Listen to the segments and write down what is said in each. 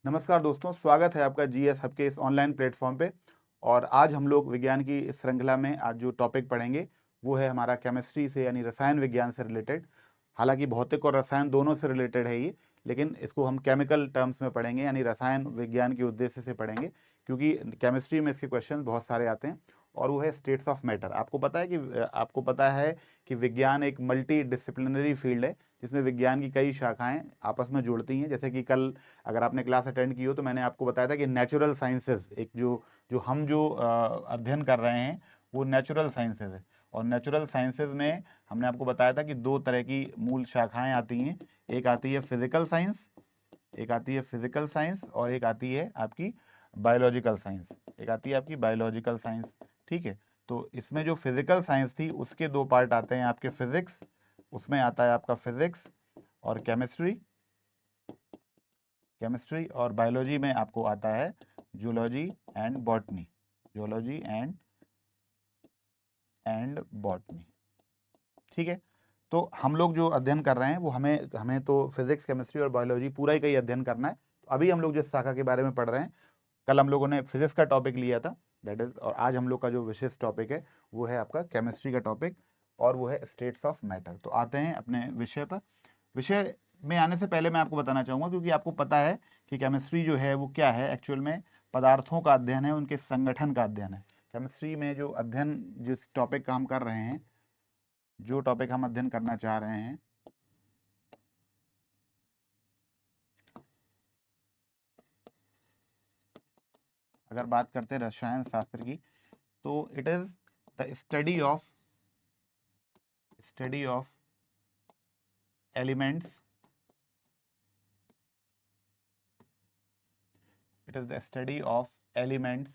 नमस्कार दोस्तों, स्वागत है आपका जीएस हब के इस ऑनलाइन प्लेटफॉर्म पे। और आज हम लोग विज्ञान की इस श्रृंखला में आज जो टॉपिक पढ़ेंगे वो है हमारा केमिस्ट्री से यानी रसायन विज्ञान से रिलेटेड। हालांकि भौतिक और रसायन दोनों से रिलेटेड है ये, लेकिन इसको हम केमिकल टर्म्स में पढ़ेंगे यानी रसायन विज्ञान के उद्देश्य से पढ़ेंगे, क्योंकि केमिस्ट्री में इसके क्वेश्चन बहुत सारे आते हैं। और वो है स्टेट्स ऑफ मैटर। आपको पता है कि विज्ञान एक मल्टी डिसिप्लिनरी फील्ड है, जिसमें विज्ञान की कई शाखाएं आपस में जुड़ती हैं। जैसे कि कल अगर आपने क्लास अटेंड की हो तो मैंने आपको बताया था कि नेचुरल साइंसेज एक जो अध्ययन कर रहे हैं वो नेचुरल साइंसेज है। और नेचुरल साइंसेज में हमने आपको बताया था कि दो तरह की मूल शाखाएं आती हैं। एक आती है फिजिकल साइंस, और एक आती है आपकी बायोलॉजिकल साइंस। ठीक है। तो इसमें जो फिजिकल साइंस थी उसके दो पार्ट आते हैं आपके फिजिक्स, उसमें आता है आपका फिजिक्स और केमिस्ट्री और बायोलॉजी में आपको आता है जूलॉजी एंड बॉटनी। ठीक है। तो हम लोग जो अध्ययन कर रहे हैं वो हमें हमें तो फिजिक्स, केमिस्ट्री और बायोलॉजी पूरा ही अध्ययन करना है। तो अभी हम लोग जिस शाखा के बारे में पढ़ रहे हैं, कल हम लोगों ने फिजिक्स का टॉपिक लिया था, दैट इज, और आज हम लोग का जो विशेष टॉपिक है वो है आपका केमिस्ट्री का टॉपिक, और वो है स्टेट्स ऑफ मैटर। तो आते हैं अपने विषय पर। विषय में आने से पहले मैं आपको बताना चाहूँगा, क्योंकि आपको पता है कि केमिस्ट्री जो है वो क्या है एक्चुअल में। पदार्थों का अध्ययन है, उनके संगठन का अध्ययन है। केमिस्ट्री में जो अध्ययन, जिस टॉपिक का हम कर रहे हैं, जो टॉपिक हम अध्ययन करना चाह रहे हैं, अगर बात करते हैं रसायन शास्त्र की, तो it is the study of elements it is the study of elements.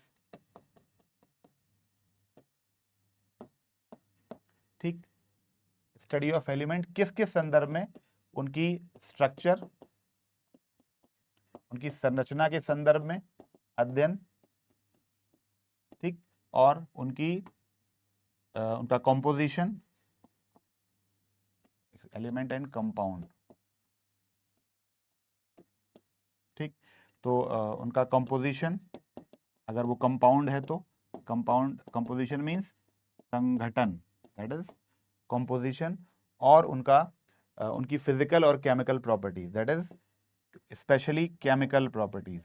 ठीक। स्टडी ऑफ एलिमेंट किस किस संदर्भ में? उनकी स्ट्रक्चर, उनकी संरचना के संदर्भ में अध्ययन। ठीक। और उनका कॉम्पोजिशन, एलिमेंट एंड कंपाउंड। ठीक। तो उनका कंपोजिशन, अगर वो कंपाउंड है तो कंपोजिशन मीन्स संगठन, दैट इज कंपोजिशन। और उनकी फिजिकल और chemical properties, that is specially chemical properties.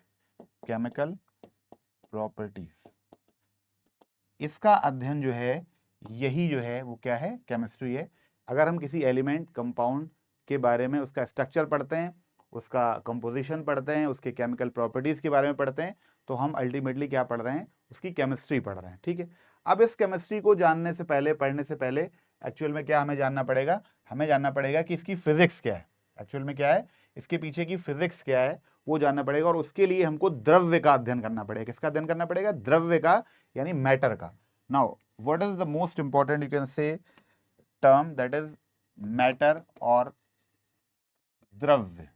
इसका अध्ययन जो है, यही जो है वो क्या है? केमिस्ट्री है। अगर हम किसी एलिमेंट, कंपाउंड के बारे में उसका स्ट्रक्चर पढ़ते हैं, उसका कंपोजिशन पढ़ते हैं, उसके केमिकल प्रॉपर्टीज के बारे में पढ़ते हैं, तो हम अल्टीमेटली क्या पढ़ रहे हैं? उसकी केमिस्ट्री पढ़ रहे हैं। ठीक है। अब इस केमिस्ट्री को जानने से पहले, पढ़ने से पहले एक्चुअल में क्या हमें जानना पड़ेगा? हमें जानना पड़ेगा कि इसकी फिजिक्स क्या है, एक्चुअल में क्या है, इसके पीछे की फिजिक्स क्या है, वो जानना पड़ेगा। और उसके लिए हमको द्रव्य का अध्ययन करना पड़ेगा। किसका अध्ययन करना पड़ेगा? द्रव्य का, यानी मैटर का। Now what is the most important, you can से टर्म, दैट इज मैटर और द्रव्य।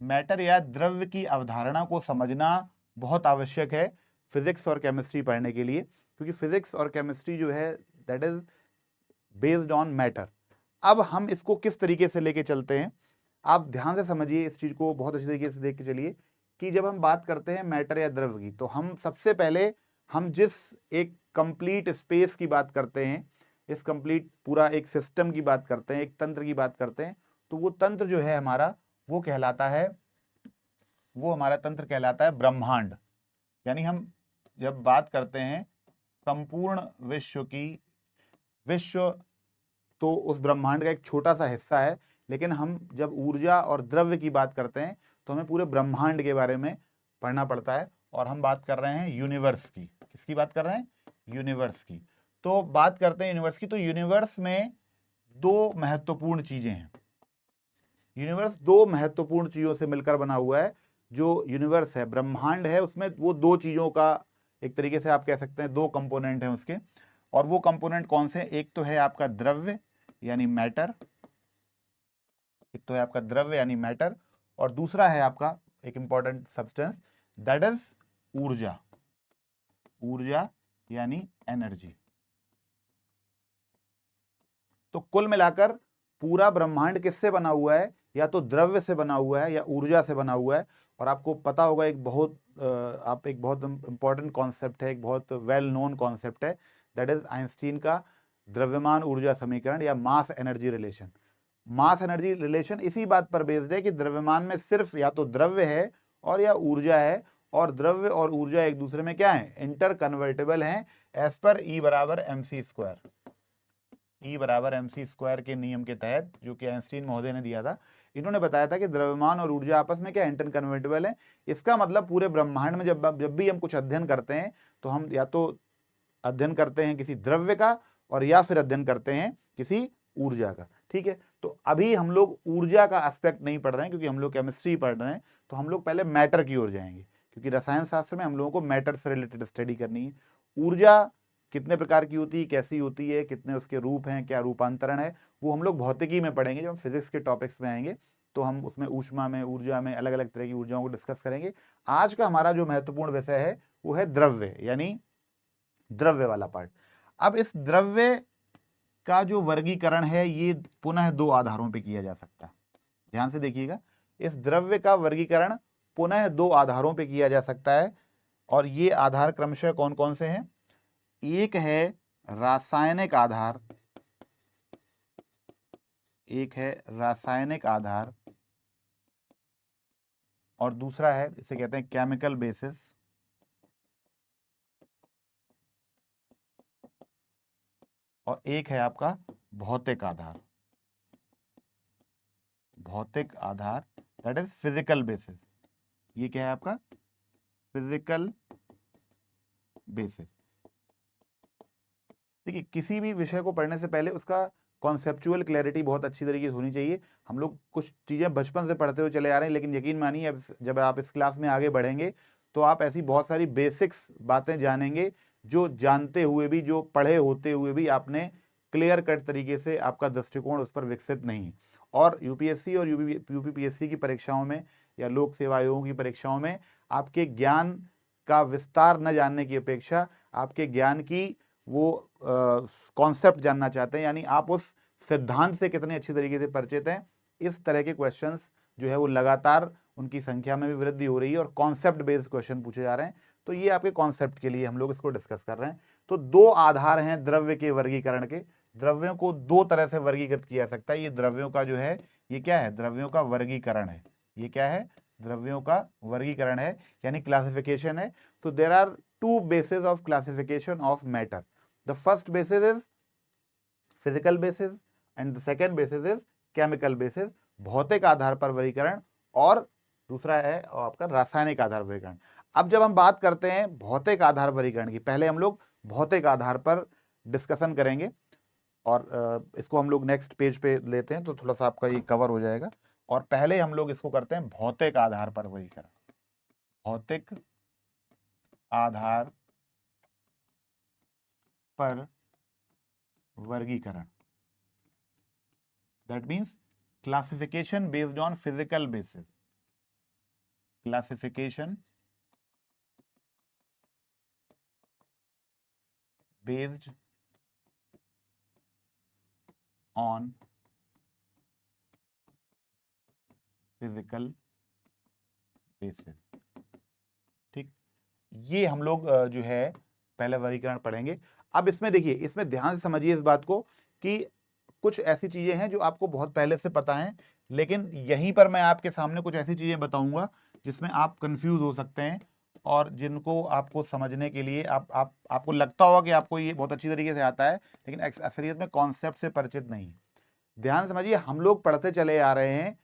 मैटर या द्रव्य की अवधारणा को समझना बहुत आवश्यक है फिजिक्स और केमिस्ट्री पढ़ने के लिए, क्योंकि फिजिक्स और केमिस्ट्री जो है that is based on matter. अब हम इसको किस तरीके से लेके चलते हैं, आप ध्यान से समझिए इस चीज को, बहुत अच्छी तरीके से देख के चलिए कि जब हम बात करते हैं मैटर या द्रव्य की, तो हम सबसे पहले हम जिस एक कंप्लीट स्पेस की बात करते हैं, इस कंप्लीट पूरा एक सिस्टम की बात करते हैं, एक तंत्र की बात करते हैं, तो वो तंत्र जो है हमारा, वो कहलाता है, वो हमारा तंत्र कहलाता है ब्रह्मांड। यानी हम जब बात करते हैं संपूर्ण विश्व तो उस ब्रह्मांड का एक छोटा सा हिस्सा है। लेकिन हम जब ऊर्जा और द्रव्य की बात करते हैं तो हमें पूरे ब्रह्मांड के बारे में पढ़ना पड़ता है। और हम बात कर रहे हैं यूनिवर्स की। किसकी बात कर रहे हैं? यूनिवर्स की। तो बात करते हैं यूनिवर्स की, तो यूनिवर्स में दो महत्वपूर्ण चीजें हैं। यूनिवर्स दो महत्वपूर्ण चीजों से मिलकर बना हुआ है। जो यूनिवर्स है, ब्रह्मांड है, उसमें वो दो चीजों का, एक तरीके से आप कह सकते हैं दो कंपोनेंट हैं उसके। और वो कंपोनेंट कौन से? एक तो है आपका द्रव्य यानी मैटर, और दूसरा है आपका एक इंपॉर्टेंट सब्सटेंस, दैट इज ऊर्जा यानी एनर्जी। तो कुल मिलाकर पूरा ब्रह्मांड किससे बना हुआ है? या तो द्रव्य से बना हुआ है या ऊर्जा से बना हुआ है। और आपको पता होगा एक बहुत इंपॉर्टेंट कॉन्सेप्ट है, एक बहुत वेल नोन कॉन्सेप्ट है, दैट इज आइंस्टीन का द्रव्यमान ऊर्जा समीकरण या mass energy relation. Mass energy relation इसी बात पर बेस्ड है कि द्रव्यमान में सिर्फ या तो द्रव्य है और या ऊर्जा है, और द्रव्य और ऊर्जा एक दूसरे में क्या है, इंटर कन्वर्टेबल हैं एज पर E बराबर MC स्क्वायर। E बराबर MC स्क्वायर के नियम के तहत, जो कि आइंस्टीन महोदय ने दिया था, इन्होंने बताया था कि द्रव्यमान और ऊर्जा आपस में क्या इंटर कन्वर्टेबल है। इसका मतलब पूरे ब्रह्मांड में जब भी हम कुछ अध्ययन करते हैं तो हम या तो अध्ययन करते हैं किसी द्रव्य का और या फिर अध्ययन करते हैं किसी ऊर्जा का। ठीक है, तो अभी हम लोग ऊर्जा का एस्पेक्ट नहीं पढ़ रहे हैं क्योंकि हम लोग केमिस्ट्री पढ़ रहे हैं, तो हम लोग पहले मैटर की ओर जाएंगे क्योंकि रसायन शास्त्र में हम लोगों को मैटर से रिलेटेड स्टडी करनी है। ऊर्जा कितने प्रकार की होती है, कैसी होती है, कितने उसके रूप हैं, क्या रूपांतरण है, वो हम लोग भौतिकी में पढ़ेंगे। जब हम फिजिक्स के टॉपिक्स में आएंगे तो हम उसमें ऊष्मा में, ऊर्जा में अलग अलग तरह की ऊर्जाओं को डिस्कस करेंगे। आज का हमारा जो महत्वपूर्ण विषय है वो है द्रव्य, यानी द्रव्य वाला पार्ट। अब इस द्रव्य का जो वर्गीकरण है ये पुनः दो आधारों पे किया जा सकता है। ध्यान से देखिएगा, इस द्रव्य का वर्गीकरण पुनः दो आधारों पे किया जा सकता है, और ये आधार क्रमशः कौन कौन से हैं। एक है रासायनिक आधार, एक है रासायनिक आधार, और दूसरा है, इसे कहते हैं केमिकल बेसिस, और एक है आपका भौतिक आधार। भौतिक आधार दैट इज फिजिकल बेसिस। ये क्या है आपका, फिजिकल बेसिस। देखिए, किसी भी विषय को पढ़ने से पहले उसका कॉन्सेप्चुअल क्लैरिटी बहुत अच्छी तरीके से होनी चाहिए। हम लोग कुछ चीज़ें बचपन से पढ़ते हुए चले आ रहे हैं, लेकिन यकीन मानिए अब जब आप इस क्लास में आगे बढ़ेंगे तो आप ऐसी बहुत सारी बेसिक्स बातें जानेंगे जो जानते हुए भी, जो पढ़े होते हुए भी आपने क्लियर कट तरीके से आपका दृष्टिकोण उस पर विकसित नहीं है। और यूपीएससी और यूपीपीएससी की परीक्षाओं में या लोक सेवा आयोगों की परीक्षाओं में आपके ज्ञान का विस्तार न जानने की अपेक्षा आपके ज्ञान की वो कॉन्सेप्ट जानना चाहते हैं, यानी आप उस सिद्धांत से कितने अच्छी तरीके से परिचित हैं। इस तरह के क्वेश्चंस जो है वो लगातार उनकी संख्या में भी वृद्धि हो रही है और कॉन्सेप्ट बेस्ड क्वेश्चन पूछे जा रहे हैं। तो ये आपके कॉन्सेप्ट के लिए हम लोग इसको डिस्कस कर रहे हैं। तो दो आधार हैं द्रव्य के वर्गीकरण के। द्रव्यों को दो तरह से वर्गीकृत किया जा सकता है। ये द्रव्यों का जो है, ये क्या है, द्रव्यों का वर्गीकरण है। ये क्या है, द्रव्यों का वर्गीकरण है, यानी क्लासिफिकेशन है। तो there are two basis of classification of matter. The first basis is physical basis and the second basis is chemical basis, भौतिक आधार पर वर्गीकरण, और दूसरा है आपका रासायनिक आधार वर्गीकरण। अब जब हम बात करते हैं भौतिक आधार वर्गीकरण की, पहले हम लोग भौतिक आधार पर डिस्कशन करेंगे, और इसको हम लोग नेक्स्ट पेज पे लेते हैं तो थोड़ा सा आपका ये कवर हो जाएगा। और पहले हम लोग इसको करते हैं भौतिक आधार पर वर्गीकरण। भौतिक आधार पर वर्गीकरण, that means classification based on physical basis, classification based on physical basis। ठीक, ये हम लोग जो है पहले वर्गीकरण पढ़ेंगे। अब इसमें देखिए, इसमें ध्यान से समझिए इस बात को कि कुछ ऐसी चीजें हैं जो आपको बहुत पहले से पता हैं, लेकिन यहीं पर मैं आपके सामने कुछ ऐसी चीजें बताऊंगा जिसमें आप कंफ्यूज हो सकते हैं, और जिनको आपको समझने के लिए आपको लगता होगा कि आपको ये बहुत अच्छी तरीके से आता है, लेकिन असलियत में कॉन्सेप्ट से परिचित नहीं। ध्यान समझिए, हम लोग पढ़ते चले आ रहे हैं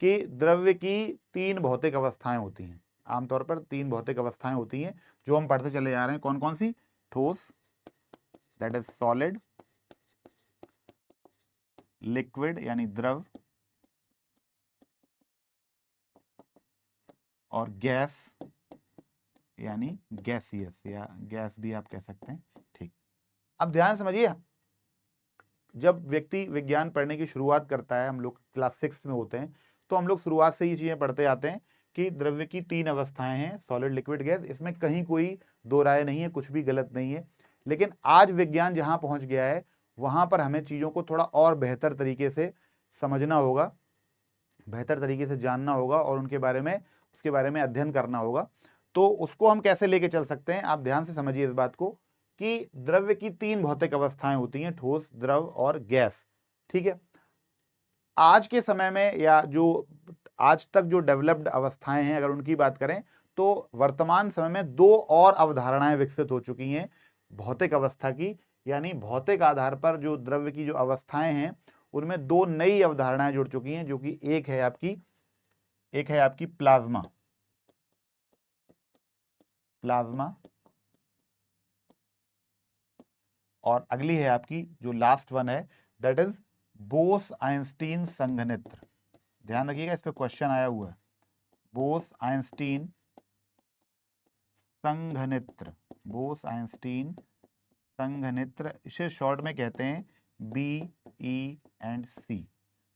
कि द्रव्य की तीन भौतिक अवस्थाएं होती हैं। आमतौर पर तीन भौतिक अवस्थाएं होती हैं जो हम पढ़ते चले आ रहे हैं। कौन कौन सी? ठोस, दैट इज सॉलिड, लिक्विड यानी द्रव, और गैस यानी गैसियस, या गैस भी आप कह सकते हैं। ठीक, अब ध्यान समझिए, जब व्यक्ति विज्ञान पढ़ने की शुरुआत करता है, हम लोग क्लास 6 में होते हैं, तो हम लोग शुरुआत से ये चीजें पढ़ते आते हैं कि द्रव्य की तीन अवस्थाएं हैं, सॉलिड, लिक्विड, गैस। इसमें कहीं कोई दो राय नहीं है, कुछ भी गलत नहीं है। लेकिन आज विज्ञान जहां पहुंच गया है वहां पर हमें चीजों को थोड़ा और बेहतर तरीके से समझना होगा। बेहतर तरीके से जानना होगा और उनके बारे में, उसके बारे में अध्ययन करना होगा। तो उसको हम कैसे लेके चल सकते हैं, आप ध्यान से समझिए इस बात को कि द्रव्य की 3 भौतिक अवस्थाएं होती हैं, ठोस, द्रव और गैस। ठीक है, आज के समय में या जो आज तक जो डेवलप्ड अवस्थाएं हैं, अगर उनकी बात करें तो वर्तमान समय में 2 और अवधारणाएं विकसित हो चुकी हैं भौतिक अवस्था की। यानी भौतिक आधार पर जो द्रव्य की जो अवस्थाएं हैं उनमें 2 नई अवधारणाएं जुड़ चुकी हैं, जो कि एक है आपकी प्लाज्मा, और अगली है आपकी जो लास्ट वन है, दैट इज बोस-आइंस्टीन संघनित्र। ध्यान रखिएगा, इस पे क्वेश्चन आया हुआ है, बोस-आइंस्टीन संघनित्र, बोस-आइंस्टीन संघनित्र, इसे शॉर्ट में कहते हैं BE&C,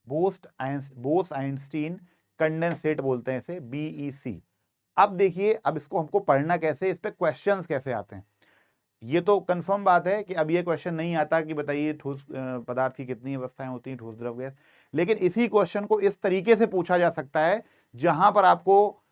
बोस-आइंस्टीन कंडेंसेट बोलते हैं इसे, BEC। अब देखिए, अब इसको हमको पढ़ना कैसे, इस पे क्वेश्चंस कैसे आते हैं। ये तो कंफर्म बात है कि अब ये क्वेश्चन नहीं आता कि बताइए ठोस पदार्थ की कितनी अवस्थाएं होती हैं, ठोस, द्रव, गैस। लेकिन इसी क्वेश्चन को इस तरीके से पूछा जा सकता है जहां पर आपको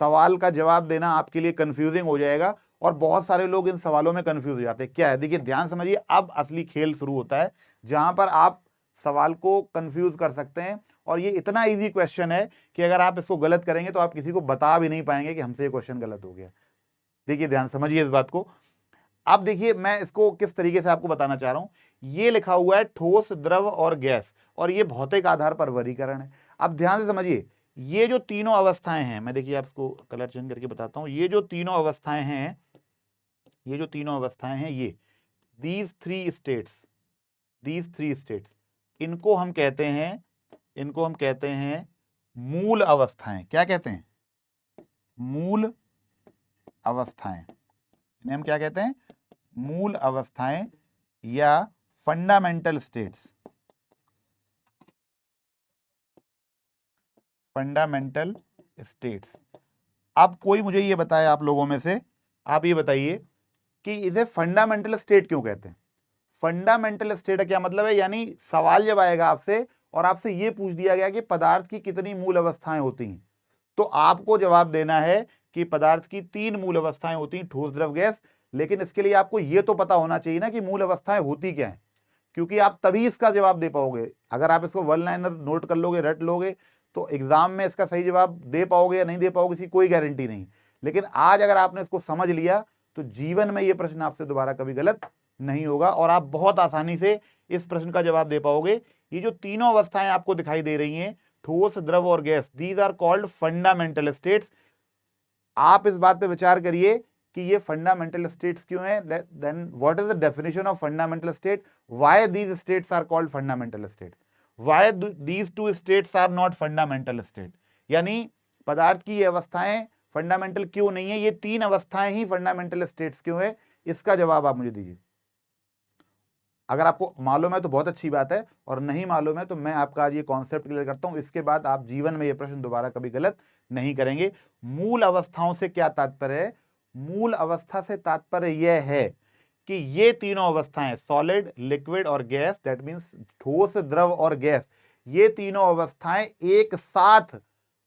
सवाल का जवाब देना आपके लिए कंफ्यूजिंग हो जाएगा, और बहुत सारे लोग इन सवालों में कंफ्यूज हो जाते हैं। क्या है, देखिए ध्यान समझिए, अब असली खेल शुरू होता है जहां पर आप सवाल को कंफ्यूज कर सकते हैं। और ये इतना इजी क्वेश्चन है कि अगर आप इसको गलत करेंगे तो आप किसी को बता भी नहीं पाएंगे कि हमसे ये क्वेश्चन गलत हो गया। देखिए ध्यान समझिए इस बात को। अब देखिए मैं इसको किस तरीके से आपको बताना चाह रहा हूं। ये लिखा हुआ है ठोस, द्रव और गैस, और ये भौतिक आधार पर वर्गीकरण है। अब ध्यान से समझिए, ये जो तीनों अवस्थाएं हैं, मैं देखिए आपको कलर चेंज करके बताता हूं, ये जो तीनों अवस्थाएं हैं, ये दीज थ्री स्टेट्स, इनको हम कहते हैं मूल अवस्थाएं। क्या कहते हैं? मूल अवस्थाएं। इन्हें हम क्या कहते हैं? मूल अवस्थाएं या फंडामेंटल स्टेट्स। अब कोई मुझे ये बताए, आप लोगों में से आप ये बताइए कि इसे फंडामेंटल स्टेट क्यों कहते हैं? फंडामेंटल स्टेट का क्या मतलब है? यानी सवाल जब आएगा आपसे और आपसे ये पूछ दिया गया कि पदार्थ की कितनी मूल अवस्थाएं होती हैं, तो आपको जवाब देना है कि पदार्थ की 3 मूल अवस्थाएं होती हैं, ठोस, द्रव, गैस। लेकिन इसके लिए आपको यह तो पता होना चाहिए ना कि मूल अवस्थाएं होती क्या है, क्योंकि आप तभी इसका जवाब दे पाओगे। अगर आप इसको वन लाइनर नोट कर लोगे, रट लोगे, तो एग्जाम में इसका सही जवाब दे पाओगे या नहीं दे पाओगे, इसकी कोई गारंटी नहीं। लेकिन आज अगर आपने इसको समझ लिया तो जीवन में यह प्रश्न आपसे दोबारा कभी गलत नहीं होगा और आप बहुत आसानी से इस प्रश्न का जवाब दे पाओगे। ये जो तीनों अवस्थाएं आपको दिखाई दे रही हैं, ठोस, द्रव और गैस, these are called fundamental states. आप इस बात पे विचार करिए कि ये फंडामेंटल स्टेट्स क्यों है। Then what is the definition of fundamental state? Why these states are called fundamental states? Why these two states are not fundamental state? यानी पदार्थ की ये अवस्थाएं फंडामेंटल क्यों नहीं है, ये 3 अवस्थाएं ही फंडामेंटल स्टेट्स क्यों है? इसका जवाब आप मुझे दीजिए। अगर आपको मालूम है तो बहुत अच्छी बात है, और नहीं मालूम है तो मैं आपका आज ये कॉन्सेप्ट क्लियर करता हूं, इसके बाद आप जीवन में ये प्रश्न दोबारा कभी गलत नहीं करेंगे। मूल अवस्थाओं से क्या तात्पर्य है? मूल अवस्था से तात्पर्य यह है कि ये तीनों अवस्थाएं, सॉलिड, लिक्विड और गैस, दैट मीन्स ठोस, द्रव और गैस, ये तीनों अवस्थाएं एक साथ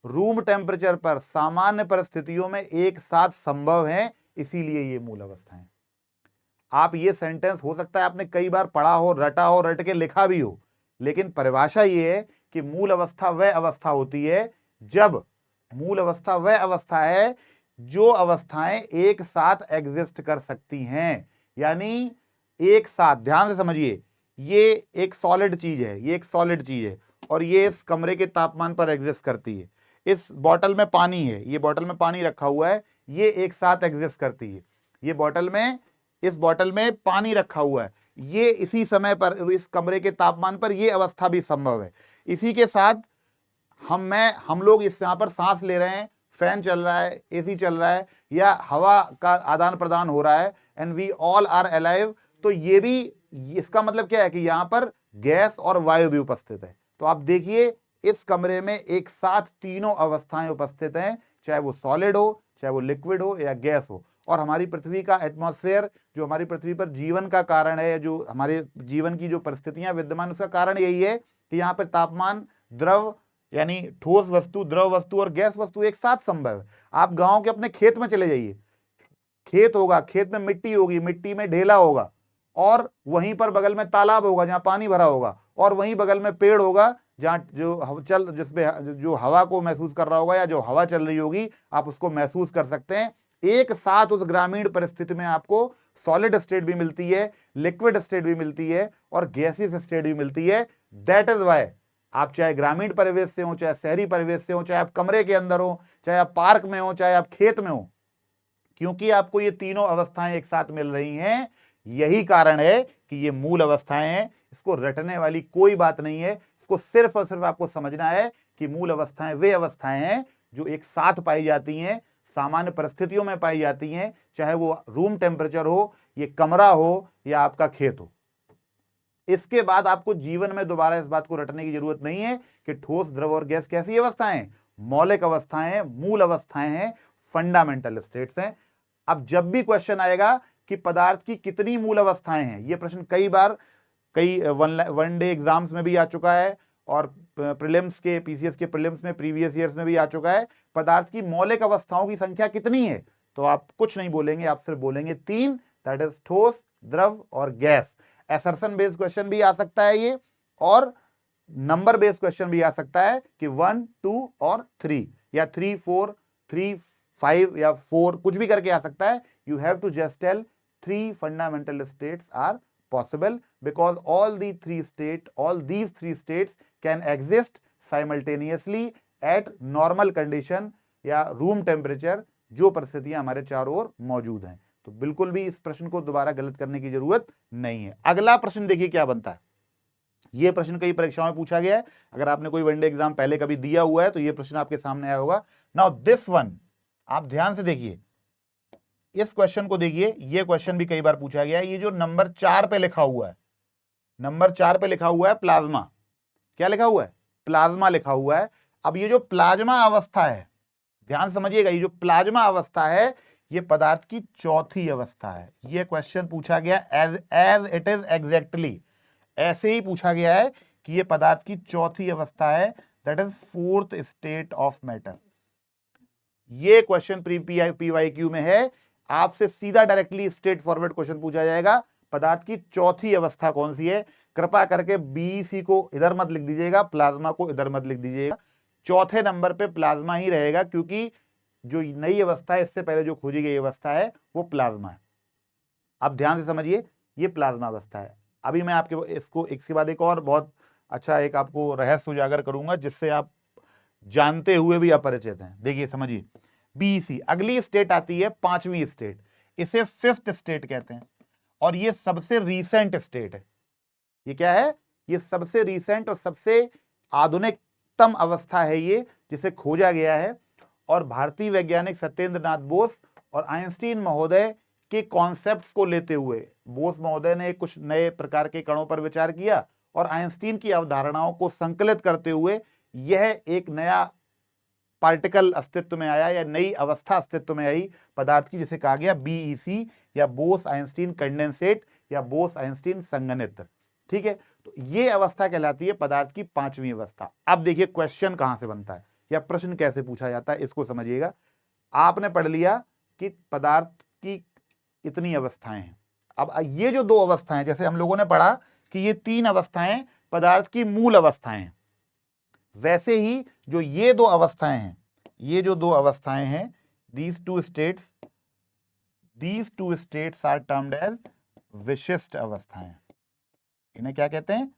रूम टेम्परेचर पर सामान्य परिस्थितियों में एक साथ संभव हैं, इसीलिए ये मूल अवस्थाएं। आप ये सेंटेंस हो सकता है आपने कई बार पढ़ा हो, रटा हो, रट के लिखा भी हो, लेकिन परिभाषा ये है कि मूल अवस्था वह अवस्था होती है जब, मूल अवस्था वह अवस्था है जो अवस्थाएं एक साथ एग्जिस्ट कर सकती हैं। यानी एक साथ, ध्यान से समझिए, ये एक सॉलिड चीज है, ये एक सॉलिड चीज है और ये इस कमरे के तापमान पर एग्जिस्ट करती है। इस बॉटल में पानी है, ये बॉटल में पानी रखा हुआ है, ये एक साथ एग्जिस्ट करती है। ये बॉटल में, इस बॉटल में पानी रखा हुआ है, ये इसी समय पर, इस कमरे के तापमान पर ये अवस्था भी संभव है। इसी के साथ हम लोग इस यहां पर सांस ले रहे हैं, फैन चल रहा है, एसी चल रहा है, या हवा का आदान प्रदान हो रहा है, and we all are alive. तो ये भी, इसका मतलब क्या है कि यहां पर गैस और वायु भी उपस्थित है। तो आप देखिए इस कमरे में एक साथ तीनों अवस्थाएं उपस्थित हैं, चाहे वो सॉलिड हो, चाहे वो लिक्विड हो या गैस हो। और हमारी पृथ्वी का एटमॉस्फेयर, जो हमारी पृथ्वी पर जीवन का कारण है, जो हमारे जीवन की जो परिस्थितियां विद्यमान, उसका कारण यही है कि यहाँ पर तापमान द्रव यानी ठोस वस्तु, द्रव वस्तु और गैस वस्तु एक साथ संभव है। आप गांव के अपने खेत में चले जाइए, खेत होगा, खेत में मिट्टी होगी, मिट्टी में ढेला होगा, और वहीं पर बगल में तालाब होगा जहां पानी भरा होगा, और वहीं बगल में पेड़ होगा जहां जिसपे जो हवा को महसूस कर रहा होगा या जो हवा चल रही होगी आप उसको महसूस कर सकते हैं। एक साथ उस ग्रामीण परिस्थिति में आपको सॉलिड स्टेट भी मिलती है, लिक्विड स्टेट भी मिलती है और गैसियस स्टेट भी मिलती है। दैट इज वाई आप चाहे ग्रामीण परिवेश से हो, चाहे शहरी परिवेश से हो, चाहे आप कमरे के अंदर हो, चाहे आप पार्क में हो, चाहे आप खेत में हो, क्योंकि आपको ये तीनों अवस्थाएं एक साथ मिल रही हैं, यही कारण है कि ये मूल अवस्थाएं हैं। इसको रटने वाली कोई बात नहीं है, इसको सिर्फ और सिर्फ आपको समझना है कि मूल अवस्थाएं वे अवस्थाएं हैं जो एक साथ पाई जाती हैं, सामान्य परिस्थितियों में पाई जाती हैं, चाहे वो रूम टेम्परेचर हो, ये कमरा हो या आपका खेत हो। इसके बाद आपको जीवन में दोबारा इस बात को रटने की जरूरत नहीं है कि ठोस, द्रव और गैस कैसी अवस्थाएं, मौलिक अवस्थाएं हैं, मूल अवस्थाएं हैं, फंडामेंटल स्टेट्स हैं। अब जब भी क्वेश्चन आएगा कि पदार्थ की कितनी मूल अवस्थाएं हैं, यह प्रश्न कई बार कई वन डे एग्जाम्स में भी आ चुका है और प्रीलिम्स के, पीसीएस के प्रीलिम्स में प्रीवियस ईयर्स में भी आ चुका है, पदार्थ की मौलिक अवस्थाओं की संख्या कितनी है, तो आप कुछ नहीं बोलेंगे, आप सिर्फ बोलेंगे 3, दैट इज ठोस, द्रव और गैस। असर्शन बेस्ड क्वेश्चन भी आ सकता है ये, और नंबर बेस्ड क्वेश्चन भी आ सकता है कि 1, 2 और 3 या 3, 4, 3, 5 या 4 कुछ भी करके आ सकता है। You have to just tell 3 fundamental states are possible because all these three states can exist simultaneously at normal condition या रूम टेम्परेचर, जो परिस्थितियां हमारे चारों ओर मौजूद हैं। तो बिल्कुल भी इस प्रश्न को दोबारा गलत करने की जरूरत नहीं है। अगला प्रश्न देखिए क्या बनता है। यह प्रश्न कई परीक्षाओं में पूछा गया है, अगर आपने कोई वनडे एग्जाम पहले कभी दिया हुआ है तो यह प्रश्न आपके सामने आया होगा। नाउ दिस वन आप ध्यान से देखिए, इस क्वेश्चन को देखिए, यह क्वेश्चन भी कई बार पूछा गया है। ये जो नंबर 4 पे लिखा हुआ है, नंबर 4 पे लिखा हुआ है प्लाज्मा, क्या लिखा हुआ है, प्लाज्मा लिखा हुआ है। अब ये जो प्लाज्मा अवस्था है, ध्यान समझिएगा, ये जो प्लाज्मा अवस्था है ये पदार्थ की चौथी अवस्था है। ये क्वेश्चन पूछा गया एज इट इज एग्जैक्टली, ऐसे ही पूछा गया है कि ये पदार्थ की चौथी अवस्था है, that is 4th state of matter. ये क्वेश्चन पीवाईक्यू में है, आपसे सीधा डायरेक्टली स्ट्रेट फॉरवर्ड क्वेश्चन पूछा जाएगा, पदार्थ की चौथी अवस्था कौन सी है। कृपया करके बीसी को इधर मत लिख दीजिएगा, प्लाज्मा को इधर मत लिख दीजिएगा, चौथे नंबर पे प्लाज्मा ही रहेगा, क्योंकि जो नई अवस्था है, इससे पहले जो खोजी गई अवस्था है वो प्लाज्मा है। अब ध्यान से समझिए, ये प्लाज्मा अवस्था है। अभी मैं आपके इसको इसके बाद एक और बहुत अच्छा एक आपको रहस्य उजागर करूंगा, जिससे आप जानते हुए भी अपरिचित हैं। देखिए समझिए, बीसी अगली स्टेट आती है 5वीं स्टेट, इसे 5th स्टेट कहते हैं, और ये सबसे रीसेंट स्टेट है। ये क्या है, ये सबसे रीसेंट और सबसे आधुनिकतम अवस्था है ये, जिसे खोजा गया है। और भारतीय वैज्ञानिक सत्येंद्र नाथ बोस और आइंस्टीन महोदय के कॉन्सेप्ट्स को लेते हुए, बोस महोदय ने कुछ नए प्रकार के कणों पर विचार किया और आइंस्टीन की अवधारणाओं को संकलित करते हुए यह एक नया पार्टिकल अस्तित्व में आया या नई अवस्था अस्तित्व में आई पदार्थ की, जिसे कहा गया बीईसी या बोस आइंस्टीन कंडेंसेट या बोस आइंस्टीन संघनित्र। ठीक है, तो ये अवस्था कहलाती है पदार्थ की 5वीं अवस्था। अब देखिए क्वेश्चन कहां से बनता है या प्रश्न कैसे पूछा जाता है, इसको समझिएगा। आपने पढ़ लिया कि पदार्थ की इतनी अवस्थाएं हैं। अब ये जो 2 अवस्थाएं, जैसे हम लोगों ने पढ़ा कि ये 3 अवस्थाएं पदार्थ की मूल अवस्थाएं हैं, वैसे ही जो ये 2 अवस्थाएं हैं, ये जो 2 अवस्थाएं हैं, these two states are termed as विशिष्ट अवस्थाएं। इन्हें क्या कहते हैं,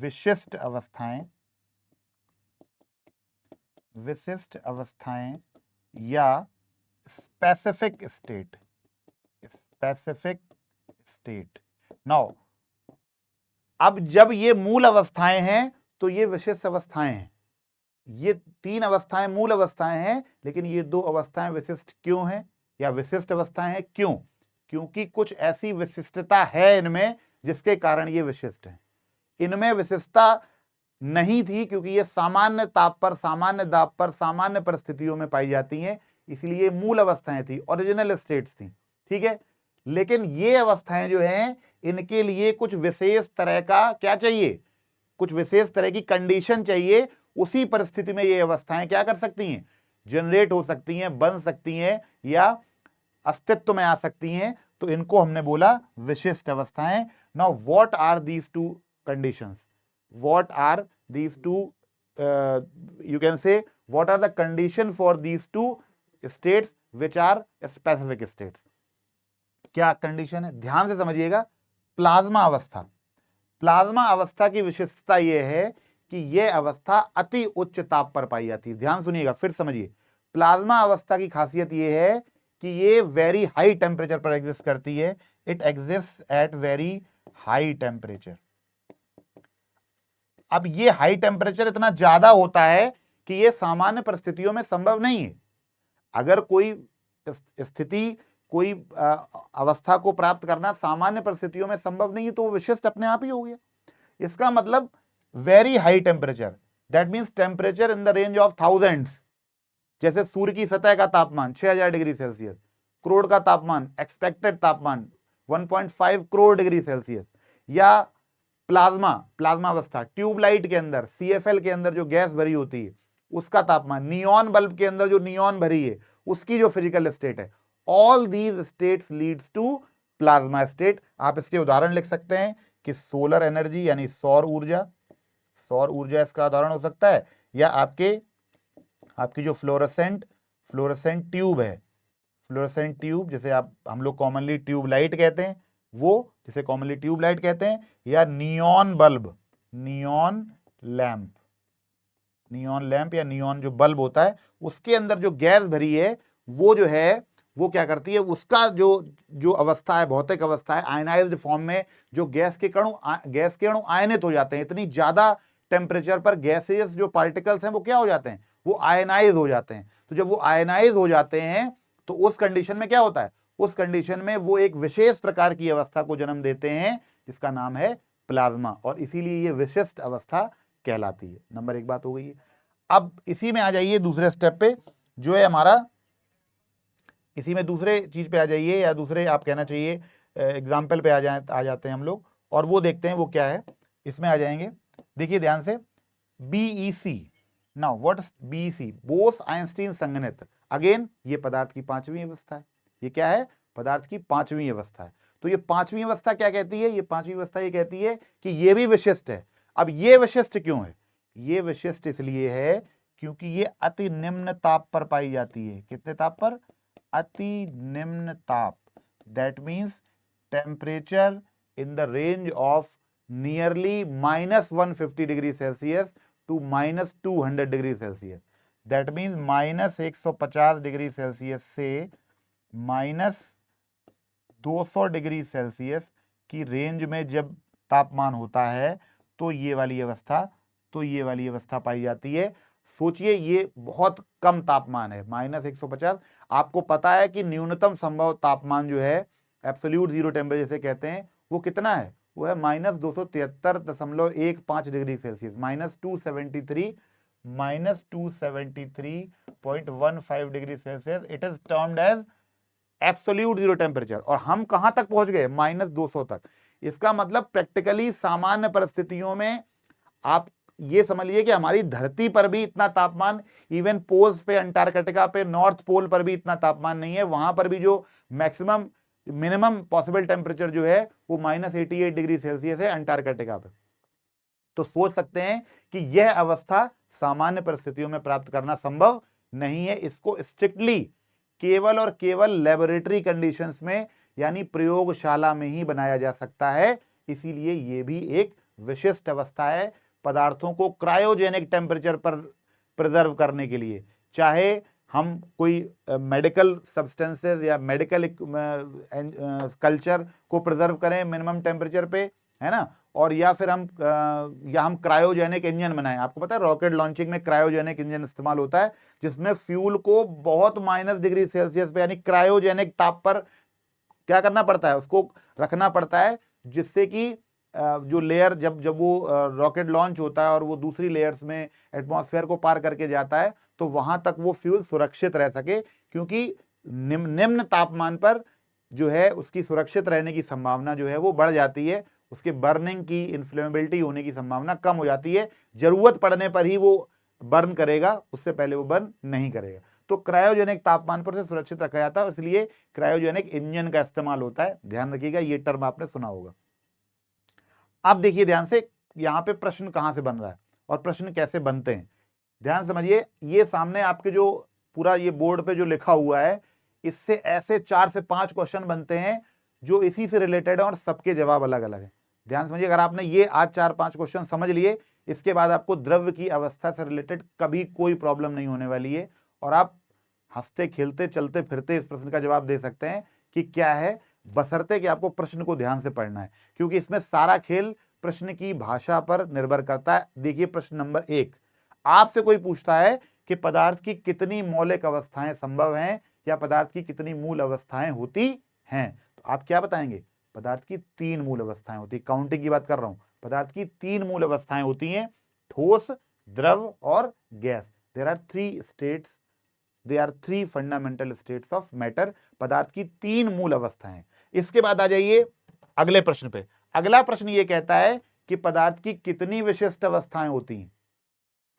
विशिष्ट अवस्थाएं, विशिष्ट अवस्थाएं या specific state, specific state. Now अब जब ये मूल अवस्थाएं हैं तो ये विशिष्ट अवस्थाएं हैं। ये 3 अवस्थाएं मूल अवस्थाएं हैं, लेकिन ये 2 अवस्थाएं विशिष्ट क्यों हैं या विशिष्ट अवस्थाएं हैं क्यों, क्योंकि कुछ ऐसी विशिष्टता है इनमें जिसके कारण ये विशिष्ट है। इनमें विशिष्टता नहीं थी क्योंकि ये सामान्य ताप पर, सामान्य दाब पर, सामान्य परिस्थितियों में पाई जाती हैं, इसलिए मूल अवस्थाएं थी, ओरिजिनल स्टेट्स थी। ठीक है, लेकिन ये अवस्थाएं जो हैं, इनके लिए कुछ विशेष तरह का क्या चाहिए, कुछ विशेष तरह की कंडीशन चाहिए, उसी परिस्थिति में ये अवस्थाएं क्या कर सकती हैं, जनरेट हो सकती हैं, बन सकती हैं या अस्तित्व में आ सकती हैं। तो इनको हमने बोला विशिष्ट अवस्थाएं। Now what are these two conditions, what are these two, you can say what are the condition for these two states which are specific states. क्या कंडीशन है, ध्यान से समझिएगा। प्लाज्मा अवस्था, प्लाज्मा अवस्था की विशेषता यह है कि यह अवस्था अति उच्च ताप पर पाई जाती है। ध्यान सुनिएगा, फिर समझिए। प्लाज्मा अवस्था की खासियत यह है कि ये वेरी हाई टेम्परेचर पर एग्जिस्ट करती है। It exist at very high temperature. अब ये हाई टेम्परेचर इतना ज्यादा होता है कि ये सामान्य परिस्थितियों में संभव नहीं है। अगर कोई स्थिति, कोई अवस्था को प्राप्त करना सामान्य परिस्थितियों में संभव नहीं है तो वो विशिष्ट अपने आप ही हो गया। इसका मतलब very high temperature, that means temperature in the range of thousands. जैसे सूर्य की सतह का तापमान 6000 डिग्री सेल्सियस, करोड़ का तापमान, एक्सपेक्टेड तापमान 1.5 करोड़ डिग्री सेल्सियस, या प्लाज्मा, प्लाज्मा अवस्था, ट्यूबलाइट के अंदर, CFL के अंदर जो गैस भरी होती है उसका तापमान, नियॉन बल्ब के अंदर जो नियॉन भरी है उसकी जो फिजिकल स्टेट है, all these states leads to plasma state. आप इसके उदाहरण लिख सकते हैं कि सोलर एनर्जी यानी सौर ऊर्जा, सौर ऊर्जा इसका उदाहरण हो सकता है, या आपकी जो फ्लोरोसेंट ट्यूब है, फ्लोरोसेंट ट्यूब जिसे हम लोग कॉमनली ट्यूबलाइट कहते हैं, वो जिसे कॉमनली ट्यूबलाइट कहते हैं, या नियॉन बल्ब, नियॉन लैंप या नियॉन जो बल्ब होता है उसके अंदर जो गैस भरी है वो जो है वो क्या करती है, उसका जो अवस्था है, भौतिक अवस्था है, आयनाइज्ड फॉर्म में जो गैस के अणु आयनित हो जाते हैं। इतनी ज्यादा टेम्परेचर पर गैसेस जो पार्टिकल्स हैं वो क्या हो जाते हैं, वो आयनाइज हो जाते हैं। तो जब वो आयनाइज हो जाते हैं तो उस कंडीशन में क्या होता है, उस कंडीशन में वो एक विशेष प्रकार की अवस्था को जन्म देते हैं जिसका नाम है प्लाज्मा, और इसीलिए ये विशिष्ट अवस्था कहलाती है। नंबर 1 बात हो गई है। अब इसी में आ जाइए दूसरे स्टेप पे, जो है हमारा, इसी में दूसरे चीज पे आ जाइए, या दूसरे आप कहना चाहिए एग्जाम्पल पे आ जाते हैं हम लोग, और वो देखते हैं वो क्या है। इसमें आ जाएंगे, देखिए ध्यान से, BEC। Now what is BEC, Bose Einstein संघनित्र। अगेन ये पदार्थ की 5वीं अवस्था है। ये क्या है, पदार्थ की 5वीं अवस्था है। तो ये 5वीं अवस्था क्या कहती है, ये 5वीं अवस्था ये कहती है कि ये भी विशिष्ट है। अब ये विशिष्ट क्यों है, ये विशिष्ट इसलिए है क्योंकि ये अति निम्न ताप पर पाई जाती है। कितने ताप पर, अति निम्न ताप, that means temperature in the range of nearly -150 degree Celsius to -200 degree Celsius. That means -150 degree Celsius से -200 डिग्री सेल्सियस की रेंज में जब तापमान होता है तो ये वाली अवस्था पाई जाती है। सोचिए ये बहुत कम तापमान है, -150। आपको पता है कि न्यूनतम संभव तापमान जो है, एब्सोल्यूट जीरो टेम्परेचर जिसे कहते हैं, वो कितना है, वो है -273.15 degree Celsius, -273.15 degree Celsius. It is termed as absolute zero temperature. और हम कहां तक पहुंच गए, -200 तक। इसका मतलब प्रैक्टिकली सामान्य परिस्थितियों में आप ये समझ लीजिए कि हमारी धरती पर भी इतना तापमान, इवन पोल्स पे, अंटार्कटिका पे, नॉर्थ पोल पर भी इतना तापमान नहीं है। वहां पर भी जो मैक्सिमम मिनिमम पॉसिबल टेम्परेचर जो है वो -88 डिग्री सेल्सियस है अंटार्कटिका पे। तो सोच सकते हैं कि यह अवस्था सामान्य परिस्थितियों में प्राप्त करना संभव नहीं है। इसको स्ट्रिक्टली केवल और केवल लेबोरेटरी कंडीशंस में यानी प्रयोगशाला में ही बनाया जा सकता है। इसीलिए यह भी एक विशिष्ट अवस्था है पदार्थों को क्रायोजेनिक टेम्परेचर पर प्रिजर्व करने के लिए। चाहे हम कोई मेडिकल सब्सटेंसेस या मेडिकल कल्चर को प्रिजर्व करें मिनिमम टेम्परेचर पे, है ना, और या फिर हम क्रायोजेनिक इंजन बनाएं। आपको पता है रॉकेट लॉन्चिंग में क्रायोजेनिक इंजन इस्तेमाल होता है, जिसमें फ्यूल को बहुत -डिग्री सेल्सियस पे यानी क्रायोजेनिक ताप पर क्या करना पड़ता है, उसको रखना पड़ता है, जिससे कि जो लेयर जब वो रॉकेट लॉन्च होता है और वो दूसरी लेयर्स में एटमॉस्फेयर को पार करके जाता है तो वहां तक वो फ्यूल सुरक्षित रह सके, क्योंकि निम्न तापमान पर जो है उसकी सुरक्षित रहने की संभावना जो है वो बढ़ जाती है, उसके बर्निंग की, इन्फ्लेमेबिलिटी होने की संभावना कम हो जाती है। जरूरत पड़ने पर ही वो बर्न करेगा, उससे पहले वो बर्न नहीं करेगा। तो क्रायोजेनिक तापमान पर से सुरक्षित रखा जाता है, इसलिए क्रायोजेनिक इंजन का इस्तेमाल होता है। ध्यान रखिएगा, ये टर्म आपने सुना होगा। अब देखिए ध्यान से, यहां पे प्रश्न कहां से बन रहा है और प्रश्न कैसे बनते हैं, ध्यान समझिए। ये सामने आपके जो पूरा ये बोर्ड पे जो लिखा हुआ है, इससे ऐसे 4 से 5 क्वेश्चन बनते हैं जो इसी से रिलेटेड है और सबके जवाब अलग अलग है। ध्यान समझिए, अगर आपने ये आज 4-5 क्वेश्चन समझ लिए, इसके बाद आपको द्रव्य की अवस्था से रिलेटेड कभी कोई प्रॉब्लम नहीं होने वाली है और आप हंसते खेलते चलते फिरते इस प्रश्न का जवाब दे सकते हैं कि क्या है, बशर्ते कि आपको प्रश्न को ध्यान से पढ़ना है, क्योंकि इसमें सारा खेल प्रश्न की भाषा पर निर्भर करता है। देखिए प्रश्न नंबर 1, आपसे कोई पूछता है कि पदार्थ की कितनी मौलिक अवस्थाएं संभव हैं या पदार्थ की कितनी मूल अवस्थाएं होती हैं, तो आप क्या बताएंगे? पदार्थ की 3 मूल अवस्थाएं होती, काउंटिंग की बात कर रहा हूं, पदार्थ की 3 मूल अवस्थाएं होती हैं, ठोस, द्रव और गैस। There are 3 states, they are 3 fundamental states of matter. पदार्थ की 3 मूल अवस्थाएं। इसके बाद आ जाइए अगले प्रश्न पे। अगला प्रश्न ये कहता है कि पदार्थ की कितनी विशिष्ट अवस्थाएं होती हैं।